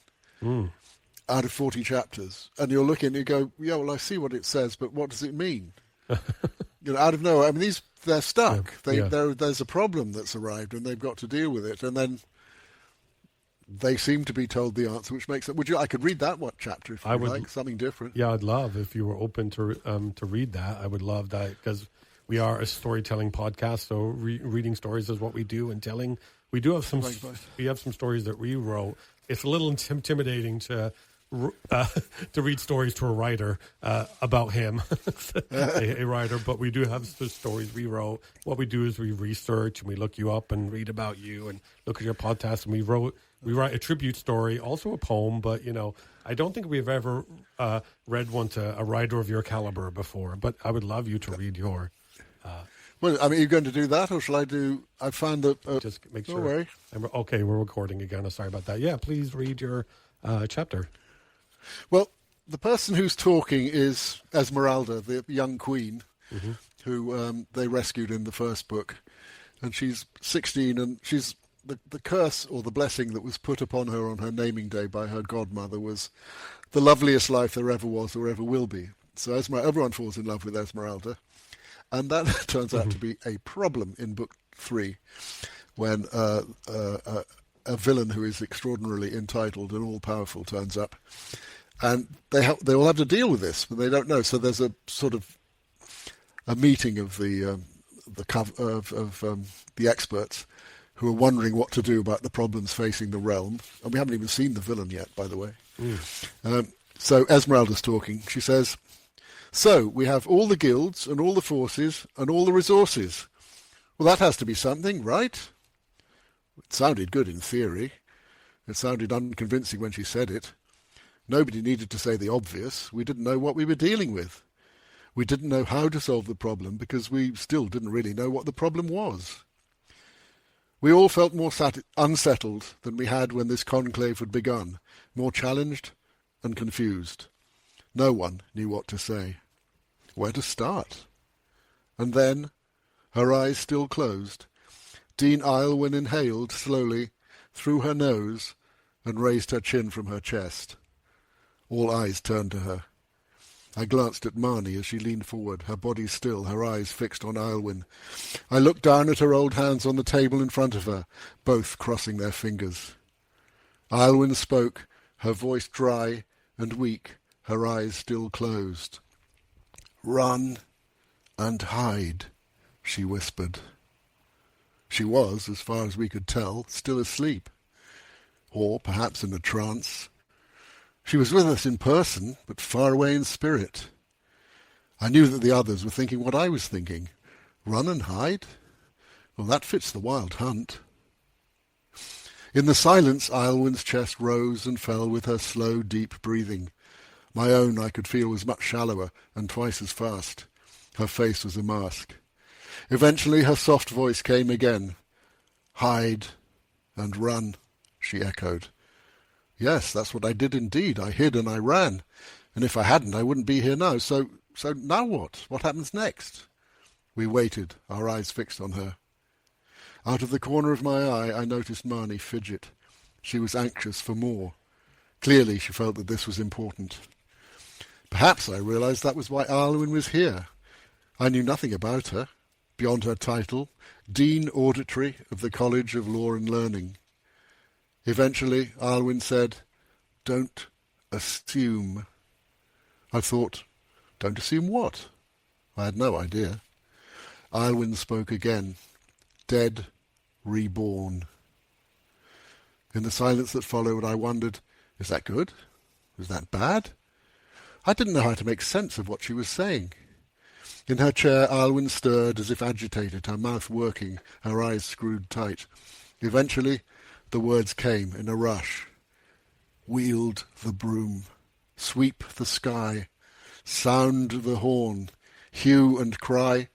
out of 40 chapters, and you're looking, you go, yeah, well, I see what it says, but what does it mean? Out of nowhere. I mean, they're stuck. There's a problem that's arrived, and they've got to deal with it, and then they seem to be told the answer, which makes it. I could read that chapter if you would like something different. Yeah, I'd love if you were open to read that. I would love that, because we are a storytelling podcast, so reading stories is what we do, and telling. We do have some. We have some stories that we wrote. It's a little intimidating to read stories to a writer about him, a writer. But we do have the stories we wrote. What we do is we research and we look you up and read about you and look at your podcast. And we write a tribute story, also a poem. But I don't think we've ever read one to a writer of your caliber before. But I would love you to read your. Well, I mean, are you going to do that, or shall I do? I found that. Just make sure. Don't worry. Okay, we're recording again. I'm sorry about that. Yeah, please read your chapter. Well, the person who's talking is Esmeralda, the young queen, who they rescued in the first book. and she's 16, and she's the curse or the blessing that was put upon her on her naming day by her godmother was the loveliest life there ever was or ever will be. So everyone falls in love with Esmeralda, and that turns out to be a problem in book 3, when a villain who is extraordinarily entitled and all-powerful turns up, and they all have to deal with this, but they don't know. So there's a sort of a meeting of the experts who are wondering what to do about the problems facing the realm. And we haven't even seen the villain yet, by the way. So Esmeralda's talking. She says, "So we have all the guilds and all the forces and all the resources. Well, that has to be something, right?" It sounded good in theory. It sounded unconvincing when she said it. Nobody needed to say the obvious. We didn't know what we were dealing with. We didn't know how to solve the problem because we still didn't really know what the problem was. We all felt more unsettled than we had when this conclave had begun, more challenged and confused. No one knew what to say, where to start. And then, her eyes still closed, Dean Aylwin inhaled slowly through her nose and raised her chin from her chest. All eyes turned to her. I glanced at Marnie as she leaned forward, her body still, her eyes fixed on Aylwin. I looked down at her old hands on the table in front of her, both crossing their fingers. Aylwin spoke, her voice dry and weak, her eyes still closed. "Run and hide," she whispered. She was, as far as we could tell, still asleep, or perhaps in a trance. She was with us in person, but far away in spirit. I knew that the others were thinking what I was thinking. Run and hide? Well, that fits the Wild Hunt. In the silence, Aylwin's chest rose and fell with her slow, deep breathing. My own, I could feel, was much shallower and twice as fast. Her face was a mask. Eventually her soft voice came again. "Hide and run," she echoed. Yes, that's what I did indeed. I hid and I ran. And if I hadn't, I wouldn't be here now. So now what? What happens next? We waited, our eyes fixed on her. Out of the corner of my eye, I noticed Marnie fidget. She was anxious for more. Clearly, she felt that this was important. Perhaps I realized that was why Aylwin was here. I knew nothing about her, beyond her title, Dean Auditory of the College of Law and Learning. Eventually, Aylwin said, "Don't assume." I thought, don't assume what? I had no idea. Aylwin spoke again. "Dead, reborn." In the silence that followed, I wondered, is that good? Is that bad? I didn't know how to make sense of what she was saying. In her chair, Aylwin stirred as if agitated, her mouth working, her eyes screwed tight. Eventually, the words came in a rush. "Wield the broom, sweep the sky, sound the horn, hue and cry."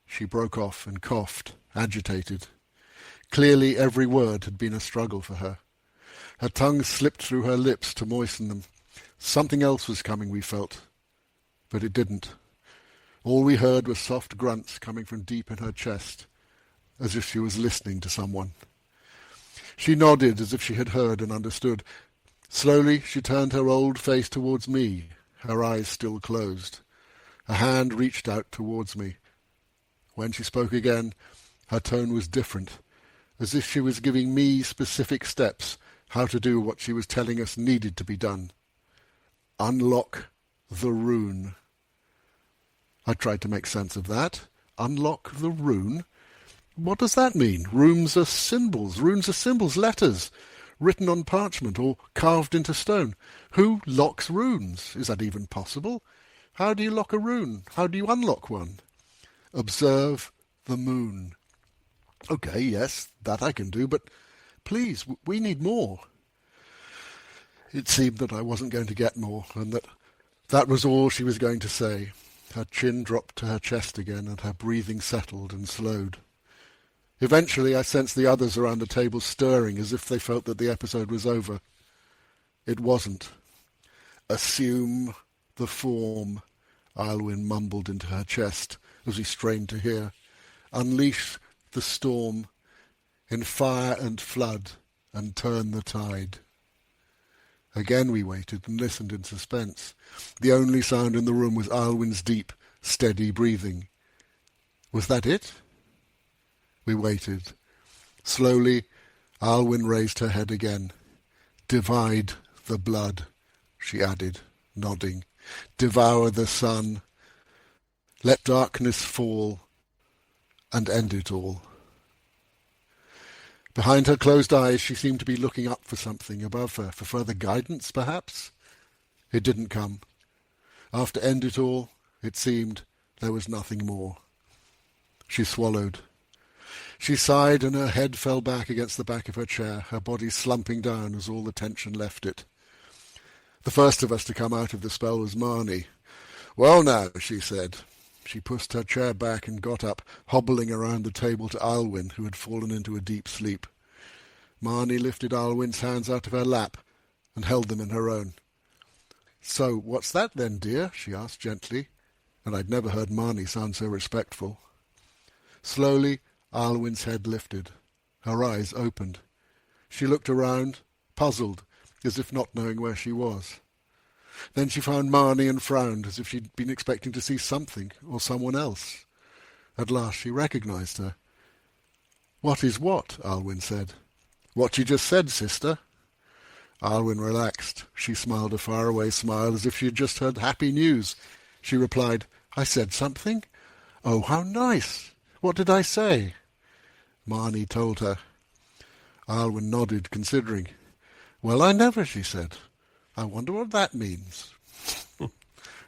She broke off and coughed, agitated. Clearly every word had been a struggle for her. Her tongue slipped through her lips to moisten them. Something else was coming, we felt, but it didn't. All we heard were soft grunts coming from deep in her chest, as if she was listening to someone. She nodded as if she had heard and understood. Slowly she turned her old face towards me, her eyes still closed. A hand reached out towards me. When she spoke again, her tone was different, as if she was giving me specific steps, how to do what she was telling us needed to be done. "Unlock the rune." I tried to make sense of that. Unlock the rune? What does that mean? Runes are symbols, letters, written on parchment or carved into stone. Who locks runes? Is that even possible? How do you lock a rune? How do you unlock one? Observe the moon. Okay, yes, that I can do, but please, we need more. It seemed that I wasn't going to get more, and that was all she was going to say. Her chin dropped to her chest again, and her breathing settled and slowed. Eventually, I sensed the others around the table stirring as if they felt that the episode was over. It wasn't. "Assume the form," Aylwin mumbled into her chest as we strained to hear. "Unleash the storm in fire and flood and turn the tide. Again we waited and listened in suspense. The only sound in the room was Aylwyn's deep, steady breathing. Was that it? We waited. Slowly, Aylwyn raised her head again. Divide the blood, she added, nodding. Devour the sun. Let darkness fall and end it all. Behind her closed eyes, she seemed to be looking up for something above her, for further guidance, perhaps. It didn't come. After end it all, it seemed there was nothing more. She swallowed. She sighed and her head fell back against the back of her chair, her body slumping down as all the tension left it. The first of us to come out of the spell was Marnie. "Well now," she said. She pushed her chair back and got up, hobbling around the table to Aylwyn, who had fallen into a deep sleep. Marnie lifted Aylwyn's hands out of her lap and held them in her own. "So, what's that then, dear?" she asked gently, and I'd never heard Marnie sound so respectful. Slowly, Aylwyn's head lifted. Her eyes opened. She looked around, puzzled, as if not knowing where she was. Then she found Marnie and frowned, as if she'd been expecting to see something or someone else. At last she recognized her. "What is what?" Aylwyn said. "What you just said, sister." Aylwyn relaxed. She smiled a faraway smile, as if she had just heard happy news. She replied, "I said something? Oh, how nice! What did I say?" Marnie told her. Aylwyn nodded, considering. "Well, I never," she said. "I wonder what that means."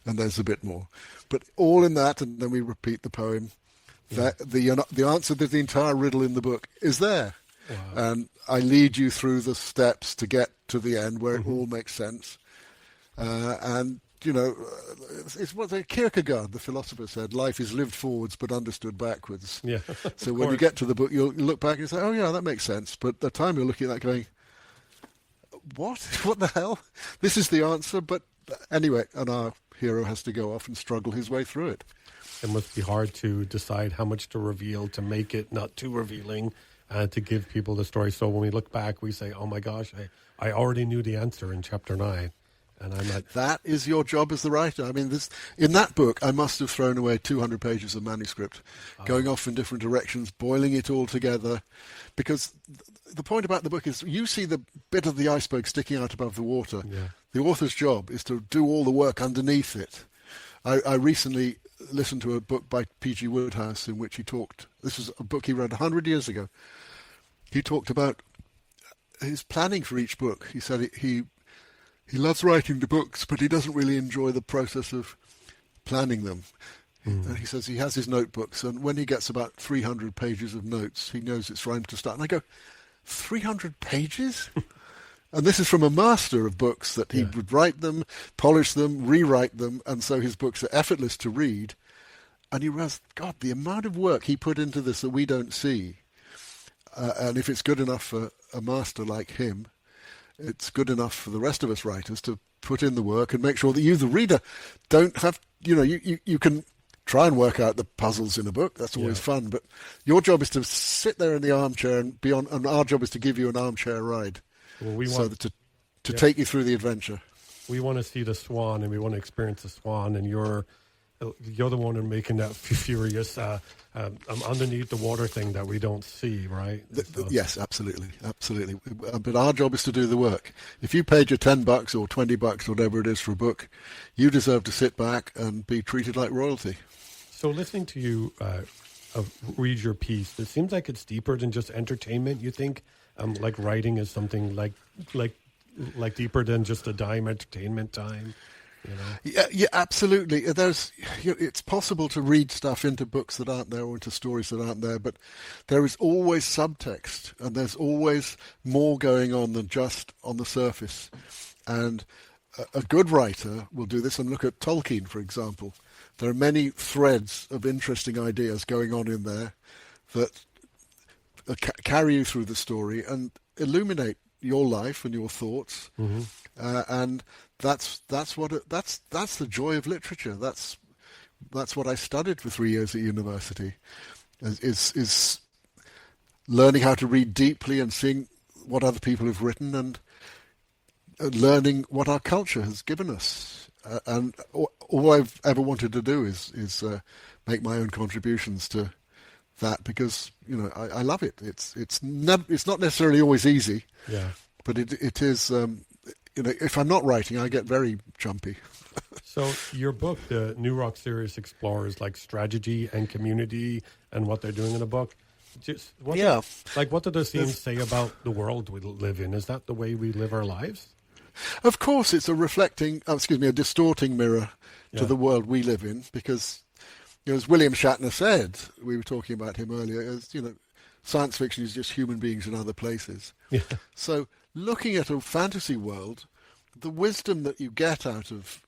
And there's a bit more. But all in that, and then we repeat the poem. That the answer to the entire riddle in the book is there. Wow. And I lead you through the steps to get to the end where it all makes sense. And, you know, it's what Kierkegaard, the philosopher, said, life is lived forwards but understood backwards. Yeah. So when you get to the book, you'll look back and say, oh, yeah, that makes sense. But at the time you're looking at that going, what? What the hell? This is the answer. But anyway, and our hero has to go off and struggle his way through it. It must be hard to decide how much to reveal, to make it not too revealing, to give people the story. So when we look back, we say, oh my gosh, I already knew the answer in chapter 9. And I'm not... That is your job as the writer. I mean, in that book, I must have thrown away 200 pages of manuscript, going off in different directions, boiling it all together. Because the point about the book is you see the bit of the iceberg sticking out above the water. Yeah. The author's job is to do all the work underneath it. I recently listened to a book by P.G. Wodehouse in which he talked, this was a book he wrote 100 years ago. He talked about his planning for each book. He said he loves writing the books, but he doesn't really enjoy the process of planning them. And he says he has his notebooks, and when he gets about 300 pages of notes, he knows it's time to start. And I go, 300 pages? And this is from a master of books, that he would write them, polish them, rewrite them, and so his books are effortless to read. And he realized, God, the amount of work he put into this that we don't see. And if it's good enough for a master like him, it's good enough for the rest of us writers to put in the work and make sure that you, the reader, don't have, you can try and work out the puzzles in a book. That's always fun. But your job is to sit there in the armchair and our job is to give you an armchair ride. Well, we so want to take you through the adventure. We want to see the swan, and we want to experience the swan, and you're the one who's making that furious underneath the water thing that we don't see, right? Yes, absolutely. But our job is to do the work. If you paid your $10 or $20, whatever it is for a book, you deserve to sit back and be treated like royalty. So listening to you read your piece, it seems like it's deeper than just entertainment. You think like writing is something like deeper than just a dime entertainment time? Yeah, absolutely. It's possible to read stuff into books that aren't there or into stories that aren't there, but there is always subtext, and there's always more going on than just on the surface. And a good writer will do this. And look at Tolkien, for example. There are many threads of interesting ideas going on in there that carry you through the story and illuminate your life and your thoughts. And that's the joy of literature. That's what I studied for 3 years at university. Is learning how to read deeply and seeing what other people have written and learning what our culture has given us. And all I've ever wanted to do is make my own contributions to that, because I love it. It's not necessarily always easy, but it is. If I'm not writing, I get very jumpy. So your book, the New Rock series, explores like strategy and community and what they're doing in the book. What do those themes say about the world we live in? Is that the way we live our lives? Of course, it's a distorting mirror to the world we live in, because, as William Shatner said, we were talking about him earlier, science fiction is just human beings in other places. Yeah. So looking at a fantasy world, the wisdom that you get out of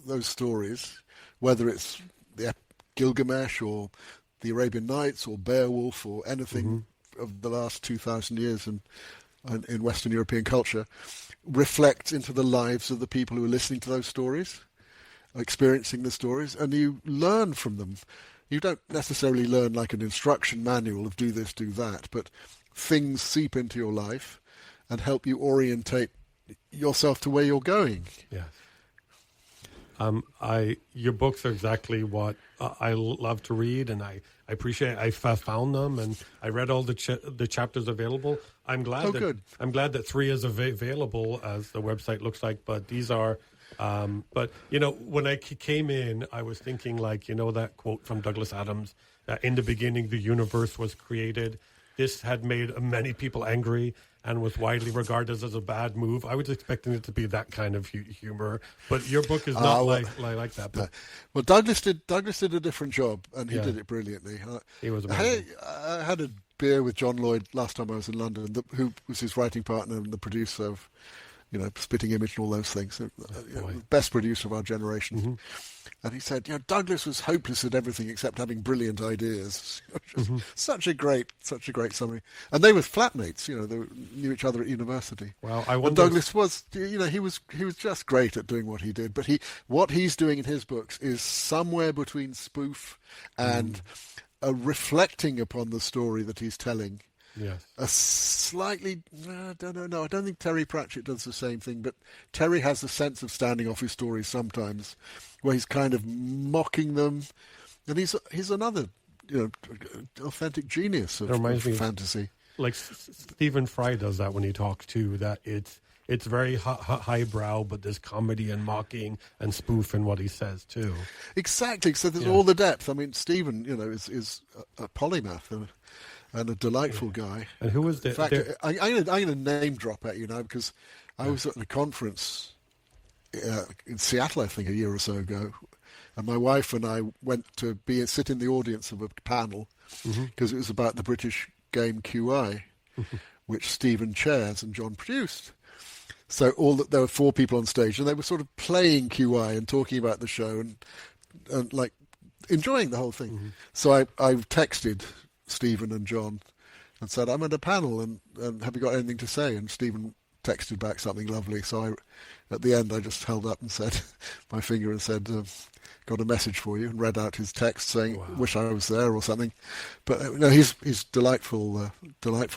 those stories, whether it's the Gilgamesh or the Arabian Nights or Beowulf or anything of the last 2,000 years in Western European culture, reflects into the lives of the people who are listening to those stories, experiencing the stories, and you learn from them. You don't necessarily learn like an instruction manual of do this, do that, but things seep into your life and help you orientate yourself to where you're going. Yes. Your books are exactly what I love to read, and I appreciate. I found them, and I read all the chapters available. I'm glad that 3 is available, as the website looks like. But these are. But when I came in, I was thinking that quote from Douglas Adams: "In the beginning, the universe was created." This had made many people angry and was widely regarded as a bad move. I was expecting it to be that kind of humor, but your book is not like that. But. Well, Douglas did a different job, and he did it brilliantly. He was amazing. I had a beer with John Lloyd last time I was in London, who was his writing partner and the producer of, Spitting Image and all those things. The best producer of our generation. Mm-hmm. And he said, Douglas was hopeless at everything except having brilliant ideas. Such a great summary. And they were flatmates. They knew each other at university. Well, and Douglas was, he was just great at doing what he did. But what he's doing in his books is somewhere between spoof and reflecting upon the story that he's telling. Yes. A slightly, I don't know. I don't think Terry Pratchett does the same thing, but Terry has a sense of standing off his stories sometimes, where he's kind of mocking them, and he's another, authentic genius of fantasy. Like Stephen Fry does that when he talks too. That it's very highbrow, but there's comedy and mocking and spoof in what he says too. Exactly. So there's all the depth. I mean, Stephen, is a polymath. And a delightful guy. And who was the? In fact, I'm going to name drop at you now, because I was at a conference in Seattle, I think, a year or so ago, and my wife and I went to sit in the audience of a panel, because it was about the British game QI, which Stephen chairs and John produced. So there were 4 people on stage, and they were sort of playing QI and talking about the show and like enjoying the whole thing. So I texted Stephen and John and said, I'm at a panel and have you got anything to say? And Stephen texted back something lovely. So at the end I just held up and said my finger and said, got a message for you, and read out his text saying, wish I was there or something. But no, he's delightful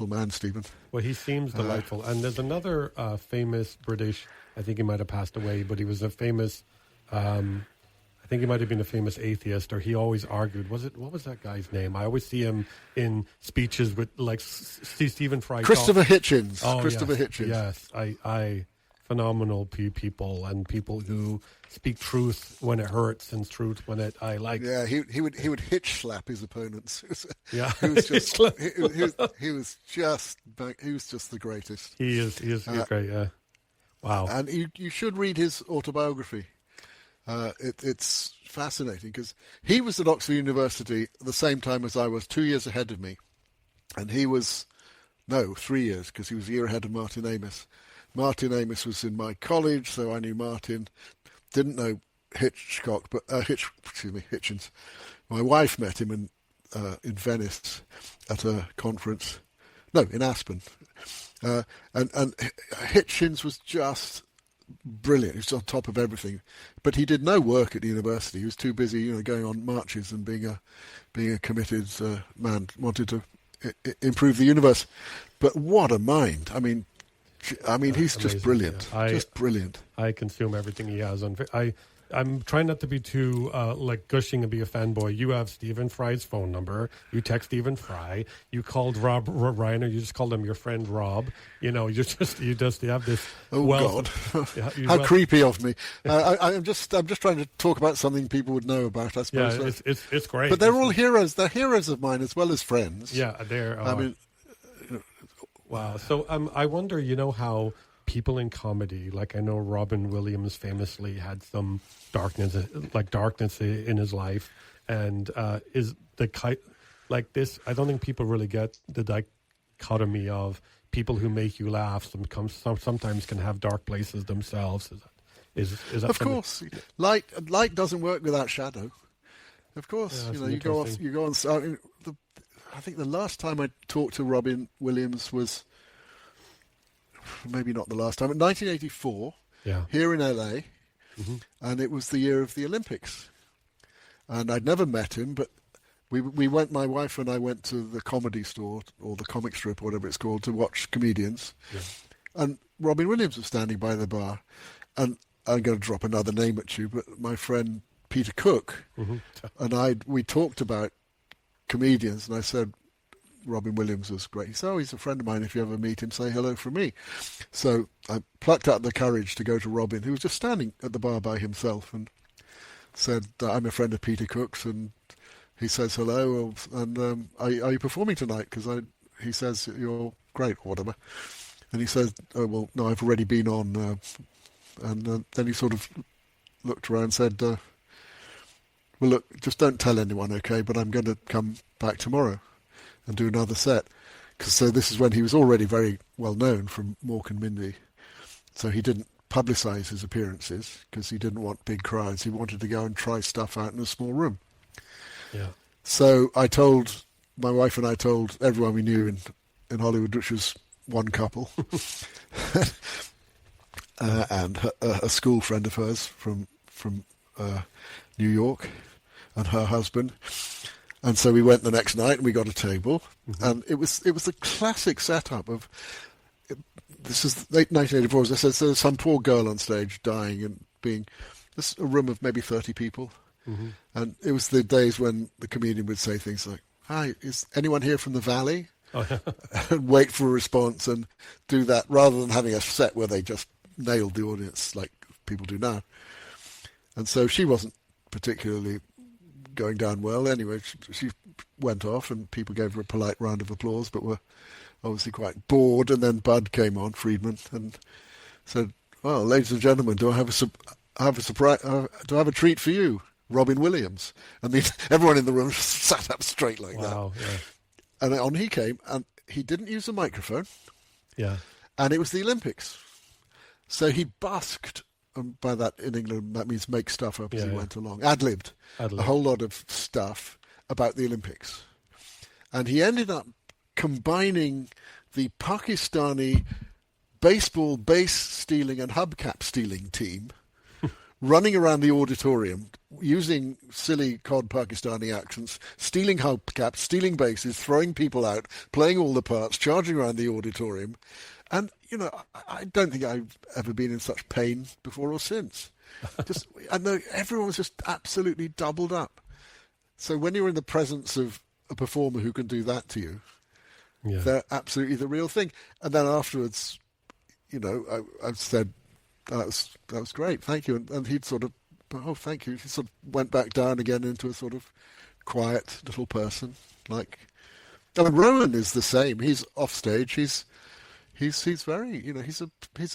man, Stephen. Well, he seems delightful. And there's another famous British, I think he might have passed away, but he was a famous I think he might have been a famous atheist, or he always argued. What was that guy's name? I always see him in speeches with Stephen Fry. Christopher Hitchens. Oh, Christopher Hitchens. Yes, I phenomenal people, and people who speak truth when it hurts and truth when it I like. Yeah, he would hitch slap his opponents. Yeah, he was just the greatest. He is great. Yeah, wow. And you should read his autobiography. It's fascinating, because he was at Oxford University at the same time as I was, 2 years ahead of me, and he was 3 years, because he was a year ahead of Martin Amis. Martin Amis was in my college, so I knew Martin. Didn't know Hitchcock, but Hitchens. My wife met him in Venice at a conference. No, in Aspen, and Hitchens was just brilliant. He was on top of everything, but he did no work at the university. He was too busy, going on marches and being a committed man. Wanted to improve the universe. But what a mind! I mean, he's just amazing, brilliant. yeah. Just brilliant. I consume everything he has on. I'm trying not to be too like gushing and be a fanboy. You have Stephen Fry's phone number. You text Stephen Fry. You called Rob Reiner. You just called him your friend Rob. You know, you have this. Oh wealth God! How creepy of me. I'm just trying to talk about something people would know about. I suppose. Yeah, it's great. But they're all heroes. They're heroes of mine as well as friends. Yeah, they're. I mean, wow. So I wonder, how people in comedy, like I know Robin Williams famously had some darkness in his life, and is the like this. I don't think people really get the dichotomy of people who make you laugh. Sometimes can have dark places themselves. Is that of course, light doesn't work without shadow. Of course, Yeah, you go on. I think the last time I talked to Robin Williams was maybe not the last time, in 1984, here in LA, and it was the year of the Olympics. And I'd never met him, but we went, my wife and I went to the comedy store, or the comic strip, or whatever it's called, to watch comedians. Yeah. And Robin Williams was standing by the bar. And I'm going to drop another name at you, but my friend Peter Cook and we talked about comedians, and I said Robin Williams was great. He said, "Oh, he's a friend of mine. If you ever meet him, say hello from me." So I plucked out the courage to go to Robin, who was just standing at the bar by himself, and said, "I'm a friend of Peter Cook's," and he says hello, and are you performing tonight? Because he says you're great or whatever, and he says, "Oh well, no, I've already been on," and then he sort of looked around and said, "Well, look, just don't tell anyone, okay? But I'm going to come back tomorrow and do another set." So this is when he was already very well known from Mork and Mindy. So he didn't publicise his appearances because he didn't want big crowds. He wanted to go and try stuff out in a small room. Yeah. So my wife and I told everyone we knew in Hollywood, which was one couple, and a school friend of hers from New York, and her husband. And so we went the next night and we got a table, and it was a classic setup of, this is late 1984, as I said, so there's some poor girl on stage dying and being, this a room of maybe 30 people. And it was the days when the comedian would say things like, "Hi, is anyone here from the Valley?" And wait for a response and do that, rather than having a set where they just nailed the audience like people do now. And so she wasn't particularly going down well. Anyway, she went off and people gave her a polite round of applause, but were obviously quite bored. And then Bud came on, Friedman, and said, "Well, ladies and gentlemen, do I have a surprise? Do I have a treat for you, Robin Williams?" And everyone in the room sat up straight like that. Yeah. And on he came, and he didn't use a microphone. Yeah. And it was the Olympics. So he busked. By that, in England, that means make stuff up as he went along. Ad-libbed a whole lot of stuff about the Olympics. And he ended up combining the Pakistani baseball base stealing and hubcap stealing team, running around the auditorium, using silly cod Pakistani accents, stealing hubcaps, stealing bases, throwing people out, playing all the parts, charging around the auditorium. And, I don't think I've ever been in such pain before or since. I know everyone was just absolutely doubled up. So when you're in the presence of a performer who can do that to you, they're absolutely the real thing. And then afterwards, I said, that was great, thank you. And he'd sort of, "Oh, thank you." He sort of went back down again into a sort of quiet little person. Rowan is the same. He's off stage. He's very, he's a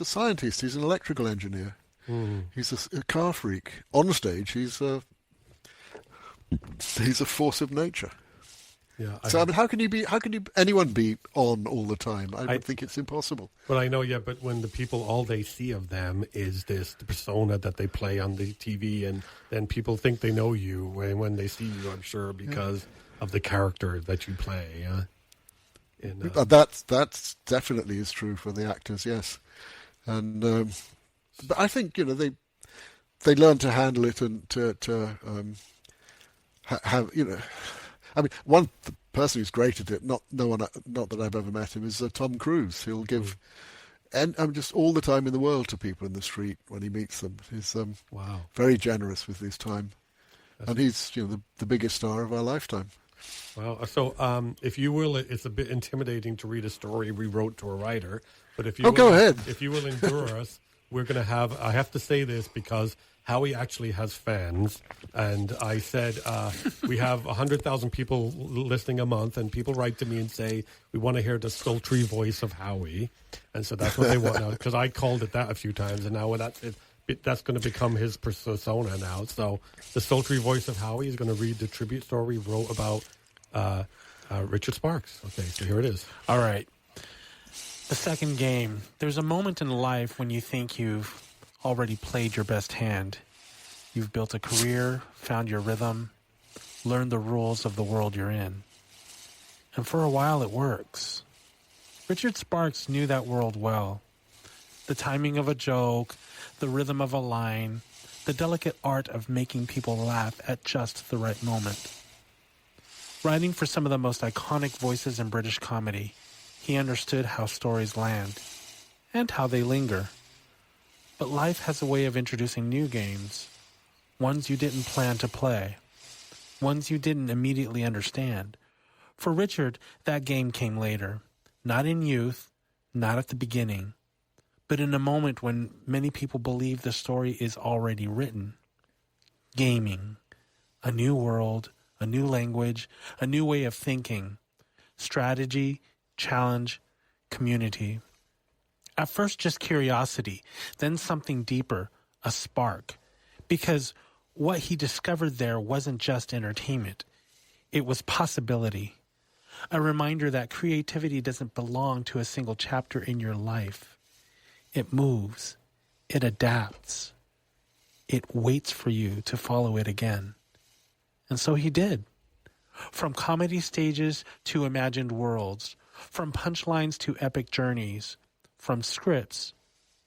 scientist. He's an electrical engineer. He's a car freak. On stage, he's a force of nature. Yeah. So how can anyone be on all the time? I would think it's impossible. Well, I know, but when the people, all they see of them is the persona that they play on the TV, and then people think they know you when they see you, I'm sure, because of the character that you play. Yeah. That definitely is true for the actors, yes. And but I think they learn to handle it and to have. I mean, one person who's great at it, not that I've ever met him, is Tom Cruise. He'll give, and just all the time in the world to people in the street when he meets them. He's wow, very generous with his time, and he's the biggest star of our lifetime. Wow. So, if you will, it's a bit intimidating to read a story we wrote to a writer, but if you go ahead. If you will endure us, we're going to have. I have to say this because Howie actually has fans, and I said we have 100,000 people listening a month, and people write to me and say we want to hear the sultry voice of Howie, and so that's what they want now. Because I called it that a few times, and now that's going to become his persona now. So the sultry voice of Howie is going to read the tribute story we wrote about Richard Sparks. Okay, so here it is. All right. The second game. There's a moment in life when you think you've already played your best hand. You've built a career, found your rhythm, learned the rules of the world you're in. And for a while it works. Richard Sparks knew that world well. The timing of a joke, the rhythm of a line, the delicate art of making people laugh at just the right moment. Writing for some of the most iconic voices in British comedy, he understood how stories land and how they linger. But life has a way of introducing new games, ones you didn't plan to play, ones you didn't immediately understand. For Richard, that game came later, not in youth, not at the beginning, but in a moment when many people believe the story is already written. Gaming, a new world, a new language, a new way of thinking, strategy, challenge, community. At first, just curiosity, then something deeper, a spark. Because what he discovered there wasn't just entertainment. It was possibility. A reminder that creativity doesn't belong to a single chapter in your life. It moves. It adapts. It waits for you to follow it again. And so he did. From comedy stages to imagined worlds, from punchlines to epic journeys, from scripts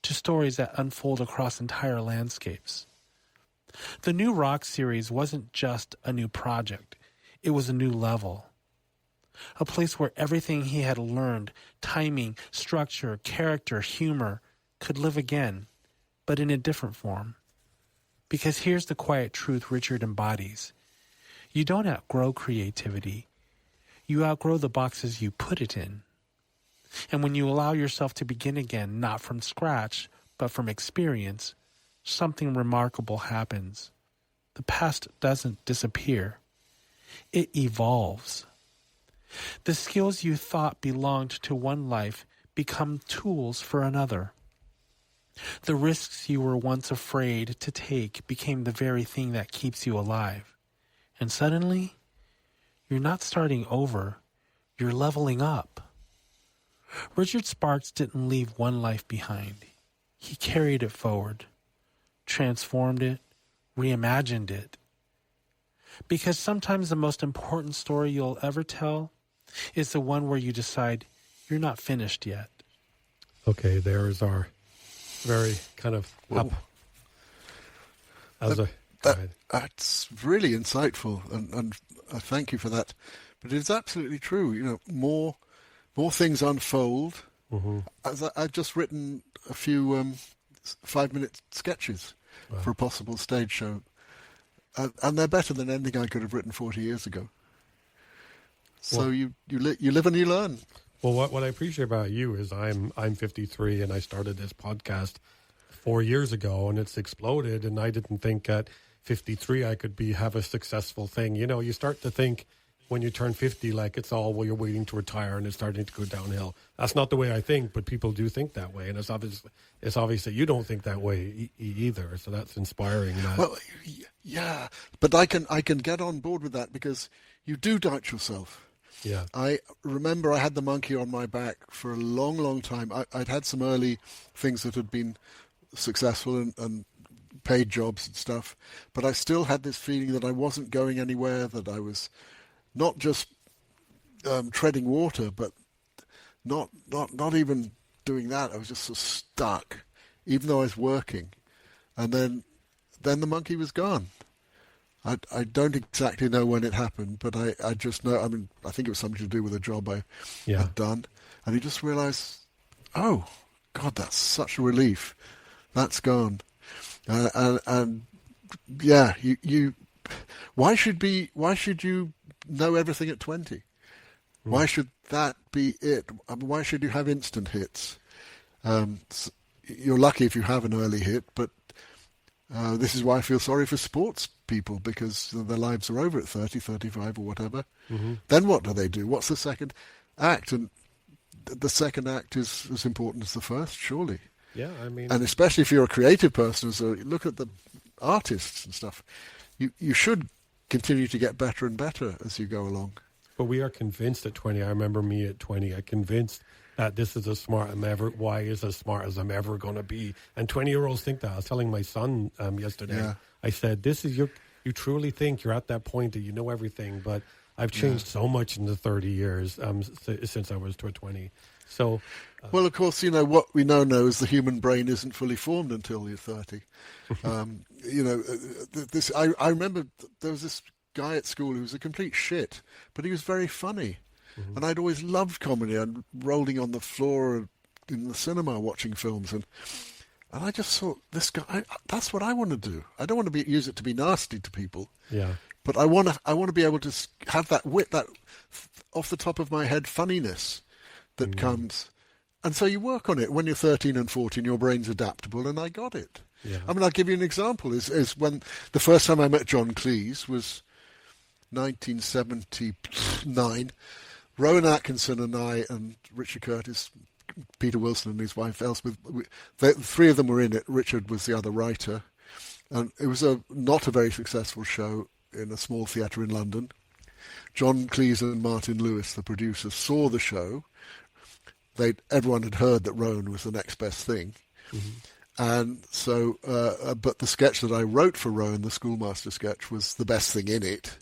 to stories that unfold across entire landscapes. The New Rock series wasn't just a new project. It was a new level. A place where everything he had learned, timing, structure, character, humor, could live again, but in a different form. Because here's the quiet truth Richard embodies. You don't outgrow creativity. You outgrow the boxes you put it in. And when you allow yourself to begin again, not from scratch, but from experience, something remarkable happens. The past doesn't disappear. It evolves. The skills you thought belonged to one life become tools for another. The risks you were once afraid to take became the very thing that keeps you alive. And suddenly, you're not starting over, you're leveling up. Richard Sparks didn't leave one life behind. He carried it forward, transformed it, reimagined it. Because sometimes the most important story you'll ever tell is the one where you decide you're not finished yet. Okay, there is our very kind of up. That's really insightful, and I thank you for that. But it's absolutely true. More things unfold. Mm-hmm. I've just written a few 5-minute sketches for a possible stage show, and they're better than anything I could have written 40 years ago. So you live and you learn. Well, what I appreciate about you is I'm 53 and I started this podcast 4 years ago and it's exploded, and I didn't think at 53 I could have a successful thing. You start to think when you turn 50 like it's all, well, you're waiting to retire and it's starting to go downhill. That's not the way I think, but people do think that way, and it's obvious that you don't think that way either. So that's inspiring. Well, yeah, but I can get on board with that because you do doubt yourself. Yeah. I remember I had the monkey on my back for a long, long time. I'd had some early things that had been successful and paid jobs and stuff, but I still had this feeling that I wasn't going anywhere, that I was not just treading water, but not even doing that. I was just so stuck, even though I was working. And then the monkey was gone. I don't exactly know when it happened, but I just know. I mean, I think it was something to do with a job I had done, and you just realise, oh God, that's such a relief. That's gone, and yeah, you. Why should you know everything at 20? Why should that be it? I mean, why should you have instant hits? You're lucky if you have an early hit, but this is why I feel sorry for sports people, because their lives are over at 30, 35 or whatever. Then what do they do? What's the second act? And the second act is as important as the first, surely. Yeah, I mean... And especially if you're a creative person, so look at the artists and stuff. You should continue to get better and better as you go along. But we are convinced at 20. I remember me at 20. I convinced that this is as smart as why is as smart as I'm ever going to be. And 20-year-olds think that. I was telling my son yesterday. Yeah. I said, "This is you truly think you're at that point that you know everything." But I've changed so much in the 30 years since I was 20. So, well, of course, what we now know is the human brain isn't fully formed until you're 30. I remember there was this guy at school who was a complete shit, but he was very funny. And I'd always loved comedy and rolling on the floor in the cinema watching films. And I just thought, this guy, that's what I want to do. I don't want to use it to be nasty to people. Yeah. But I want to be able to have that wit, that off the top of my head funniness that comes. And so you work on it. When you're 13 and 14, your brain's adaptable, and I got it. Yeah. I mean, I'll give you an example. Is when the first time I met John Cleese was 1979. Rowan Atkinson and I and Richard Curtis, Peter Wilson and his wife Elspeth, the three of them were in it. Richard was the other writer. And it was not a very successful show in a small theatre in London. John Cleese and Martin Lewis, the producers, saw the show. Everyone had heard that Rowan was the next best thing. And so, but the sketch that I wrote for Rowan, the schoolmaster sketch, was the best thing in it.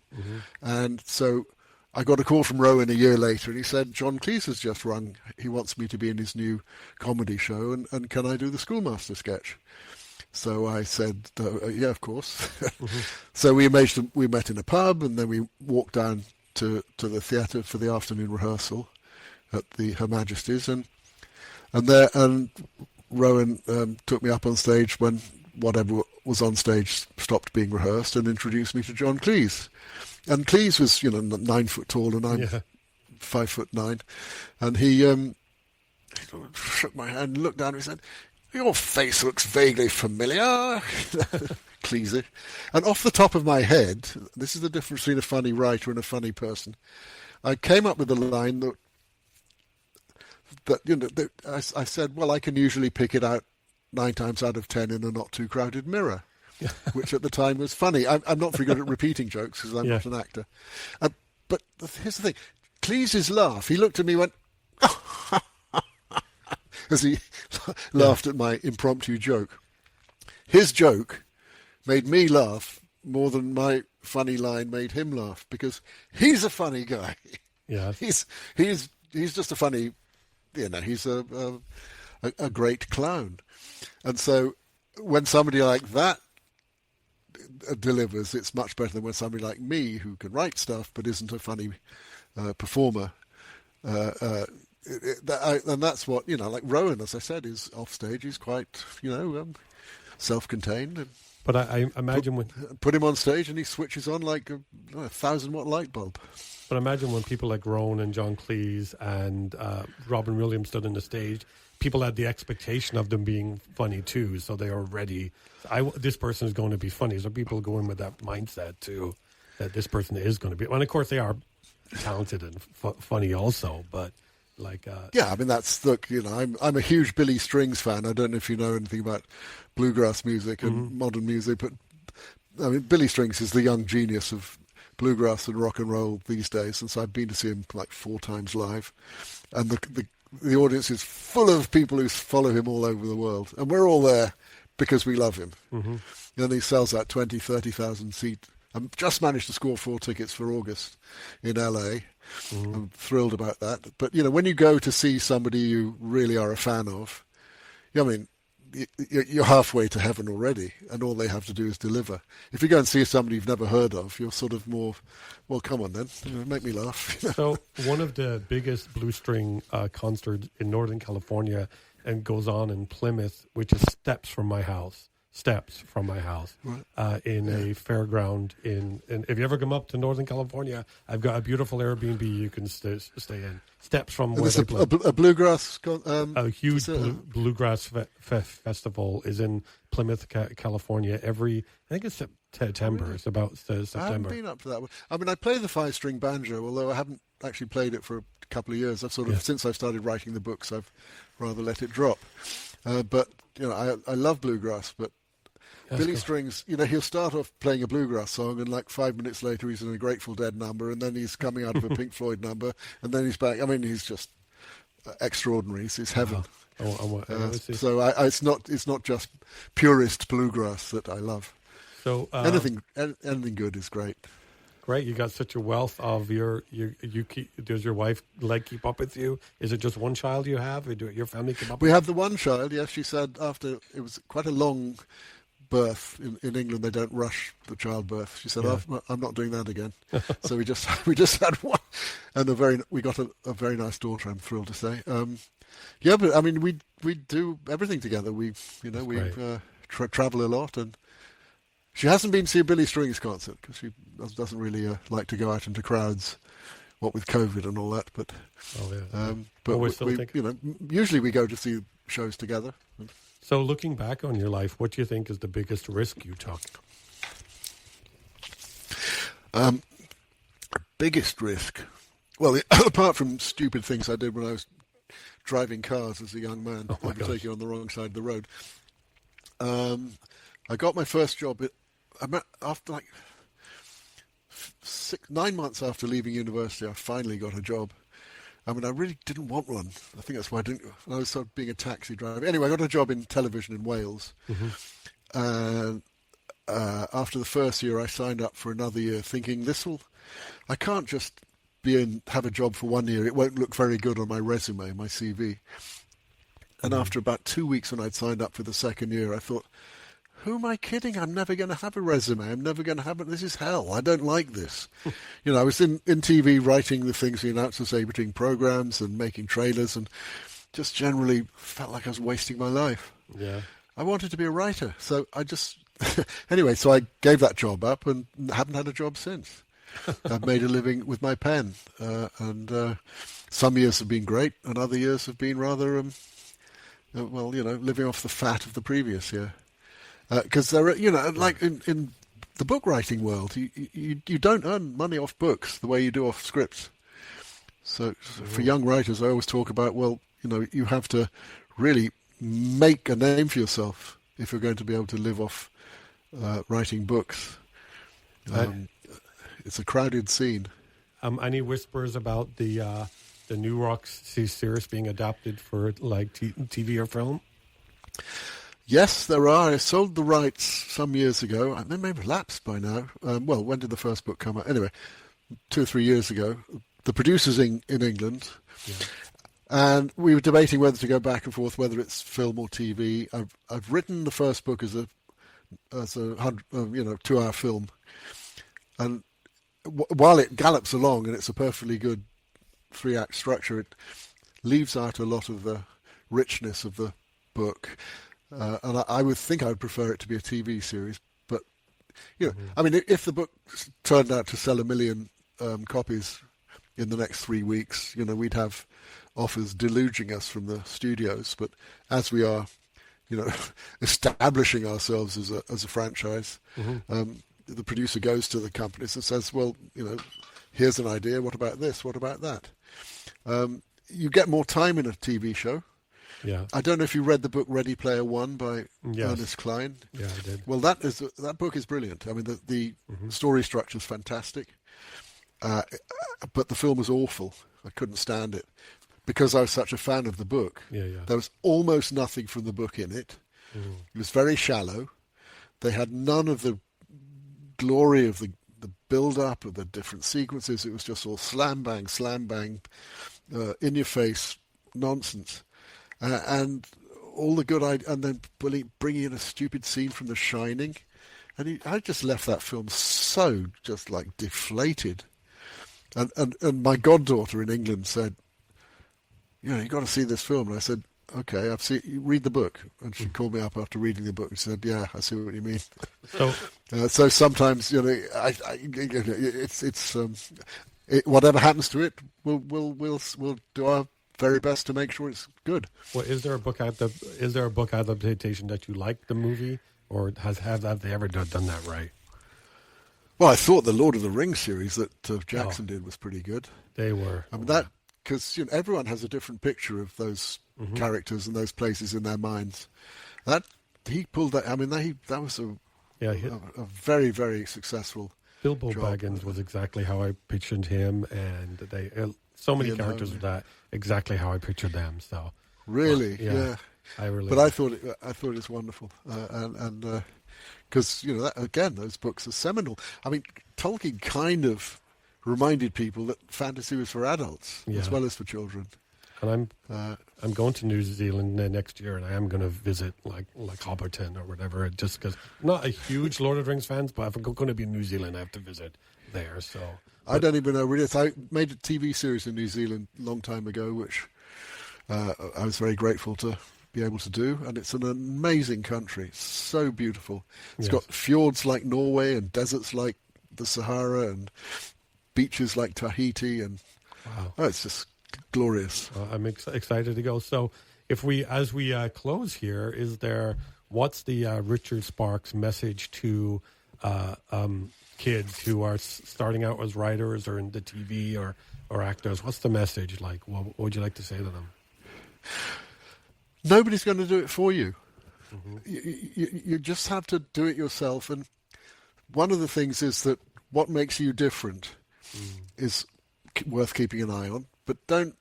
And so I got a call from Rowan a year later, and he said, "John Cleese has just rung. He wants me to be in his new comedy show, and can I do the schoolmaster sketch?" So I said, "Yeah, of course." So we met in a pub, and then we walked down to the theatre for the afternoon rehearsal at Her Majesty's, and Rowan took me up on stage when whatever was on stage stopped being rehearsed and introduced me to John Cleese. And Cleese was, 9 foot tall and I'm 5'9", and he shook my hand and looked down and he said, "Your face looks vaguely familiar." Cleese. And off the top of my head, this is the difference between a funny writer and a funny person, I came up with a line that I said, well, I can usually pick it out 9 times out of 10 in a not too crowded mirror, which at the time was funny. I'm not very good at repeating jokes because I'm not an actor. But here's the thing. Cleese's laugh, he looked at me and went, as he laughed at my impromptu joke. His joke made me laugh more than my funny line made him laugh, because he's a funny guy. Yeah. He's just a funny, he's a great clown. And so when somebody like that delivers, it's much better than when somebody like me, who can write stuff but isn't a funny performer. And that's what, like Rowan, as I said, is off stage. He's quite, self-contained. But I imagine put him on stage and he switches on like a 1,000-watt light bulb. But imagine when people like Rowan and John Cleese and Robin Williams stood on the stage, people had the expectation of them being funny too, so they are ready. This person is going to be funny. So people go in with that mindset too, that this person is going to be. And of course, they are talented and funny also, but yeah, I mean I'm a huge Billy Strings fan. I don't know if you know anything about bluegrass music and modern music, but I mean Billy Strings is the young genius of bluegrass and rock and roll these days, and so I've been to see him like 4 times live, and the audience is full of people who follow him all over the world, and we're all there because we love him. And he sells out 20,000-30,000 seat. I've just managed to score 4 tickets for August in LA. I'm thrilled about that. But when you go to see somebody you really are a fan of, I mean, you're halfway to heaven already, and all they have to do is deliver. If you go and see somebody you've never heard of, you're sort of more, well, come on then, make me laugh. So one of the biggest blue string concerts in Northern California and goes on in Plymouth, which is steps from my house, right. in a fairground. And if you ever come up to Northern California, I've got a beautiful Airbnb you can stay in. Steps from where they play. A bluegrass. A huge bluegrass festival is in Plymouth, California. I think it's September. Really? It's about September. I haven't been up to that one. I mean, I play the 5-string banjo, although I haven't actually played it for a couple of years. I've since I started writing the books, I've rather let it drop. But I love bluegrass, but That's Billy cool. Strings, he'll start off playing a bluegrass song, and like 5 minutes later he's in a Grateful Dead number, and then he's coming out of a Pink Floyd number, and then he's back. I mean, he's just extraordinary. It's heaven. So it's not just purist bluegrass that I love. So anything good is great. Great, you got such a wealth of does your wife keep up with you? Is it just one child you have? Or do your family keep up? We have the one child. Yes, she said after it was quite a long birth in England, they don't rush the childbirth. She said, I'm not doing that again. So we just had one, and we got a very nice daughter, I'm thrilled to say. But I mean, we do everything together. We travel a lot, and she hasn't been to see a Billy Strings concert because she doesn't really like to go out into crowds, what with COVID and all that. But usually we go to see shows together. So looking back on your life, what do you think is the biggest risk you took? Biggest risk? Well, apart from stupid things I did when I was driving cars as a young man, taking on the wrong side of the road. I got my first job after 9 months after leaving university. I finally got a job. I mean, I really didn't want one. I think that's why I was sort of being a taxi driver. Anyway, I got a job in television in Wales. Mm-hmm. And after the first year, I signed up for another year thinking I can't just have a job for 1 year. It won't look very good on my resume, my CV. And after about 2 weeks when I'd signed up for the second year, I thought, who am I kidding? I'm never going to have a resume. I'm never going to have it. This is hell. I don't like this. I was in TV writing the things the announcers say between programs and making trailers, and just generally felt like I was wasting my life. Yeah. I wanted to be a writer. So I just... Anyway, so I gave that job up and haven't had a job since. I've made a living with my pen. And some years have been great, and other years have been rather, living off the fat of the previous year. Because there are, like in the book writing world, you don't earn money off books the way you do off scripts. So for young writers, I always talk about, you have to really make a name for yourself if you're going to be able to live off writing books. It's a crowded scene. Any whispers about the New Roxy series being adapted for TV or film? Yes, there are. I sold the rights some years ago. They may have lapsed by now. When did the first book come out? Anyway, 2 or 3 years ago. The producer's in England. Yeah. And we were debating whether to go back and forth, whether it's film or TV. I've written the first book as a 2-hour film. And while it gallops along and it's a perfectly good 3-act structure, it leaves out a lot of the richness of the book. And I would think I would prefer it to be a TV series, but I mean, if the book turned out to sell 1 million copies in the next 3 weeks, we'd have offers deluging us from the studios. But as we are, establishing ourselves as a franchise, the producer goes to the companies and says, "Well, here's an idea. What about this? What about that?" You get more time in a TV show. Yeah. I don't know if you read the book Ready Player One by Ernest Cline. Yeah, I did. Well, that book is brilliant. I mean, the story structure is fantastic, but the film was awful. I couldn't stand it because I was such a fan of the book. There was almost nothing from the book in it. It was very shallow. They had none of the glory of the build-up of the different sequences. It was just all slam bang, in your face nonsense. And all the good and then bringing in a stupid scene from The Shining, and I just left that film so just like deflated. And my goddaughter in England said, you got to see this film. And I said, okay, I've seen. Read the book. And she called me up after reading the book and said, yeah, I see what you mean. So sometimes whatever happens to it, we'll do our very best to make sure it's good. Well, is there a book adaptation that you like the movie, or have they ever done that right? Well, I thought the Lord of the Rings series that Jackson did was pretty good. They were. I mean, that because everyone has a different picture of those characters and those places in their minds. That he pulled that. I mean, that was a very, very successful. Bilbo job. Baggins was exactly how I pictured him, and they so many characters with that exactly how I pictured them. So really, yeah. But I thought it was wonderful, and because again, those books are seminal. I mean, Tolkien kind of reminded people that fantasy was for adults as well as for children. And I'm going to New Zealand next year, and I am going to visit like Hobbiton or whatever. Just because not a huge Lord of the Rings fan, but if I'm going to be in New Zealand, I have to visit there. So I don't even know really. I made a TV series in New Zealand a long time ago, which I was very grateful to be able to do, and it's an amazing country. It's so beautiful. It's got fjords like Norway and deserts like the Sahara and beaches like Tahiti, and it's just glorious. I'm excited to go. So as we close here, what's the Richard Sparks message to kids who are starting out as writers or in the TV or actors? What's the message like? What would you like to say to them? Nobody's going to do it for you. You just have to do it yourself. And one of the things is that what makes you different is worth keeping an eye on. But don't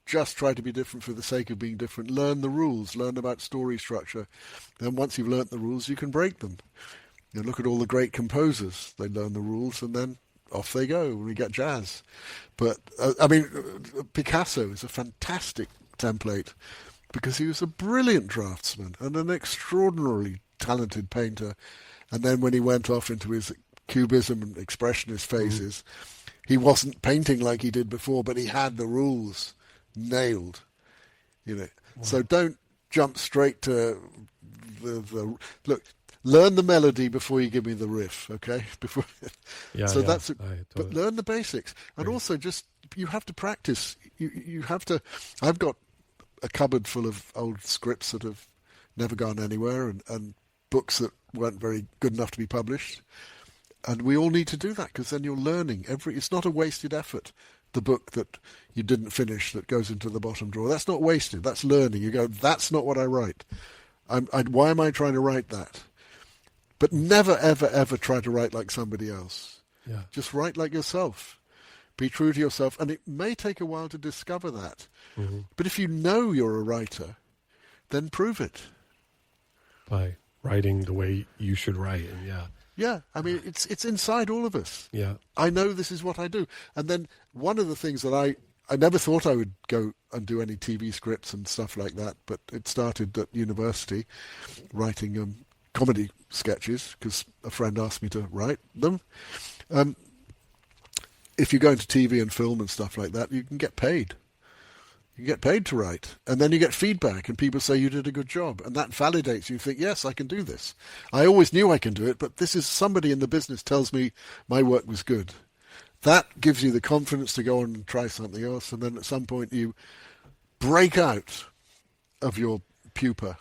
just try to be different for the sake of being different. Learn the rules. Learn about story structure. Then once you've learnt the rules, you can break them. Look at all the great composers. They learn the rules and then off they go when we get jazz. But, Picasso is a fantastic template because he was a brilliant draftsman and an extraordinarily talented painter. And then when he went off into his cubism and expressionist phases, he wasn't painting like he did before, but he had the rules nailed. Wow. So don't jump straight to the look. Learn the melody before you give me the riff, okay? But learn the basics, and also just you have to practice. You have to. I've got a cupboard full of old scripts that have never gone anywhere, and books that weren't very good enough to be published. And we all need to do that because then you're learning. It's not a wasted effort. The book that you didn't finish that goes into the bottom drawer, that's not wasted. That's learning. You go, that's not what I write. Why am I trying to write that? But never, ever, ever try to write like somebody else. Yeah. Just write like yourself. Be true to yourself. And it may take a while to discover that. But if you know you're a writer, then prove it. By writing the way you should write. And Yeah, I mean, it's inside all of us. Yeah. I know this is what I do. And then one of the things that I never thought I would go and do any TV scripts and stuff like that, but it started at university, writing comedy sketches, because a friend asked me to write them. If you go into TV and film and stuff like that, you can get paid. You get paid to write, and then you get feedback, and people say you did a good job, and that validates you. You think, yes, I can do this. I always knew I can do it, but this is somebody in the business tells me my work was good. That gives you the confidence to go on and try something else, and then at some point you break out of your pupa,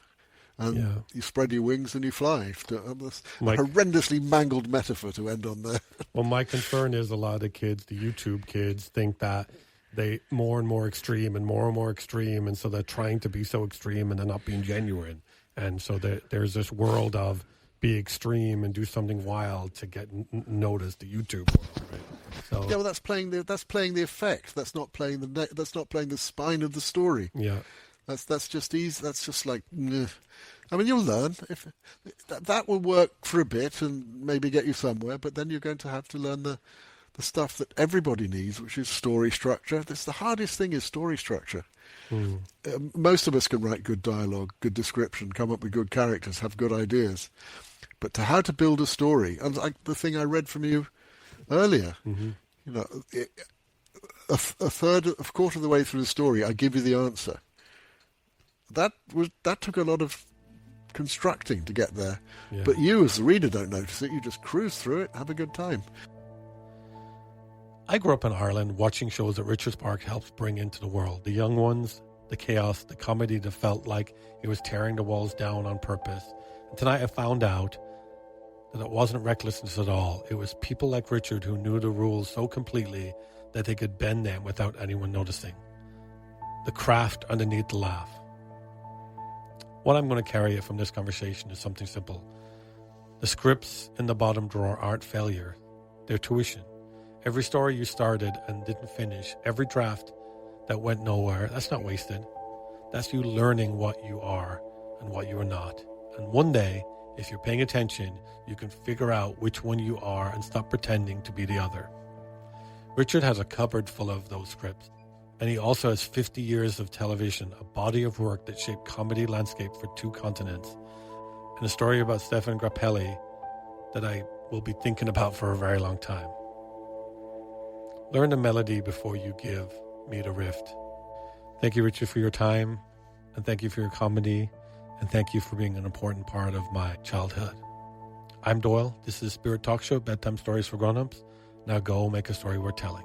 and you spread your wings and you fly. A horrendously mangled metaphor to end on there. Well, my concern is a lot of kids, the YouTube kids, think that they more and more extreme, and so they're trying to be so extreme and they're not being genuine. And so there's this world of be extreme and do something wild to get noticed, the YouTube world, right? So yeah, well, that's playing the effect. That's not playing the spine of the story. Yeah, that's just easy. That's just like, I mean, you'll learn if that will work for a bit and maybe get you somewhere, but then you're going to have to learn the stuff that everybody needs, which is story structure. The hardest thing is story structure. Most of us can write good dialogue, good description, come up with good characters, have good ideas. But to how to build a story, and like the thing I read from you earlier, you know, a quarter of the way through the story, I give you the answer. That took a lot of constructing to get there. Yeah. But you, as the reader, don't notice it. You just cruise through it, have a good time. I grew up in Ireland watching shows that Richard Sparks helped bring into the world. The young ones, the chaos, the comedy that felt like it was tearing the walls down on purpose. And tonight I found out that it wasn't recklessness at all. It was people like Richard who knew the rules so completely that they could bend them without anyone noticing. The craft underneath the laugh. What I'm going to carry from this conversation is something simple. The scripts in the bottom drawer aren't failure. They're tuition. Every story you started and didn't finish, every draft that went nowhere, that's not wasted. That's you learning what you are and what you are not. And one day, if you're paying attention, you can figure out which one you are and stop pretending to be the other. Richard has a cupboard full of those scripts. And he also has 50 years of television, a body of work that shaped comedy landscape for 2 continents, and a story about Stefan Grappelli that I will be thinking about for a very long time. Learn the melody before you give me the rift. Thank you, Richard, for your time, and thank you for your comedy, and thank you for being an important part of my childhood. I'm Doyle. This is Spirit Talk Show, Bedtime Stories for Grown-Ups. Now go make a story worth telling.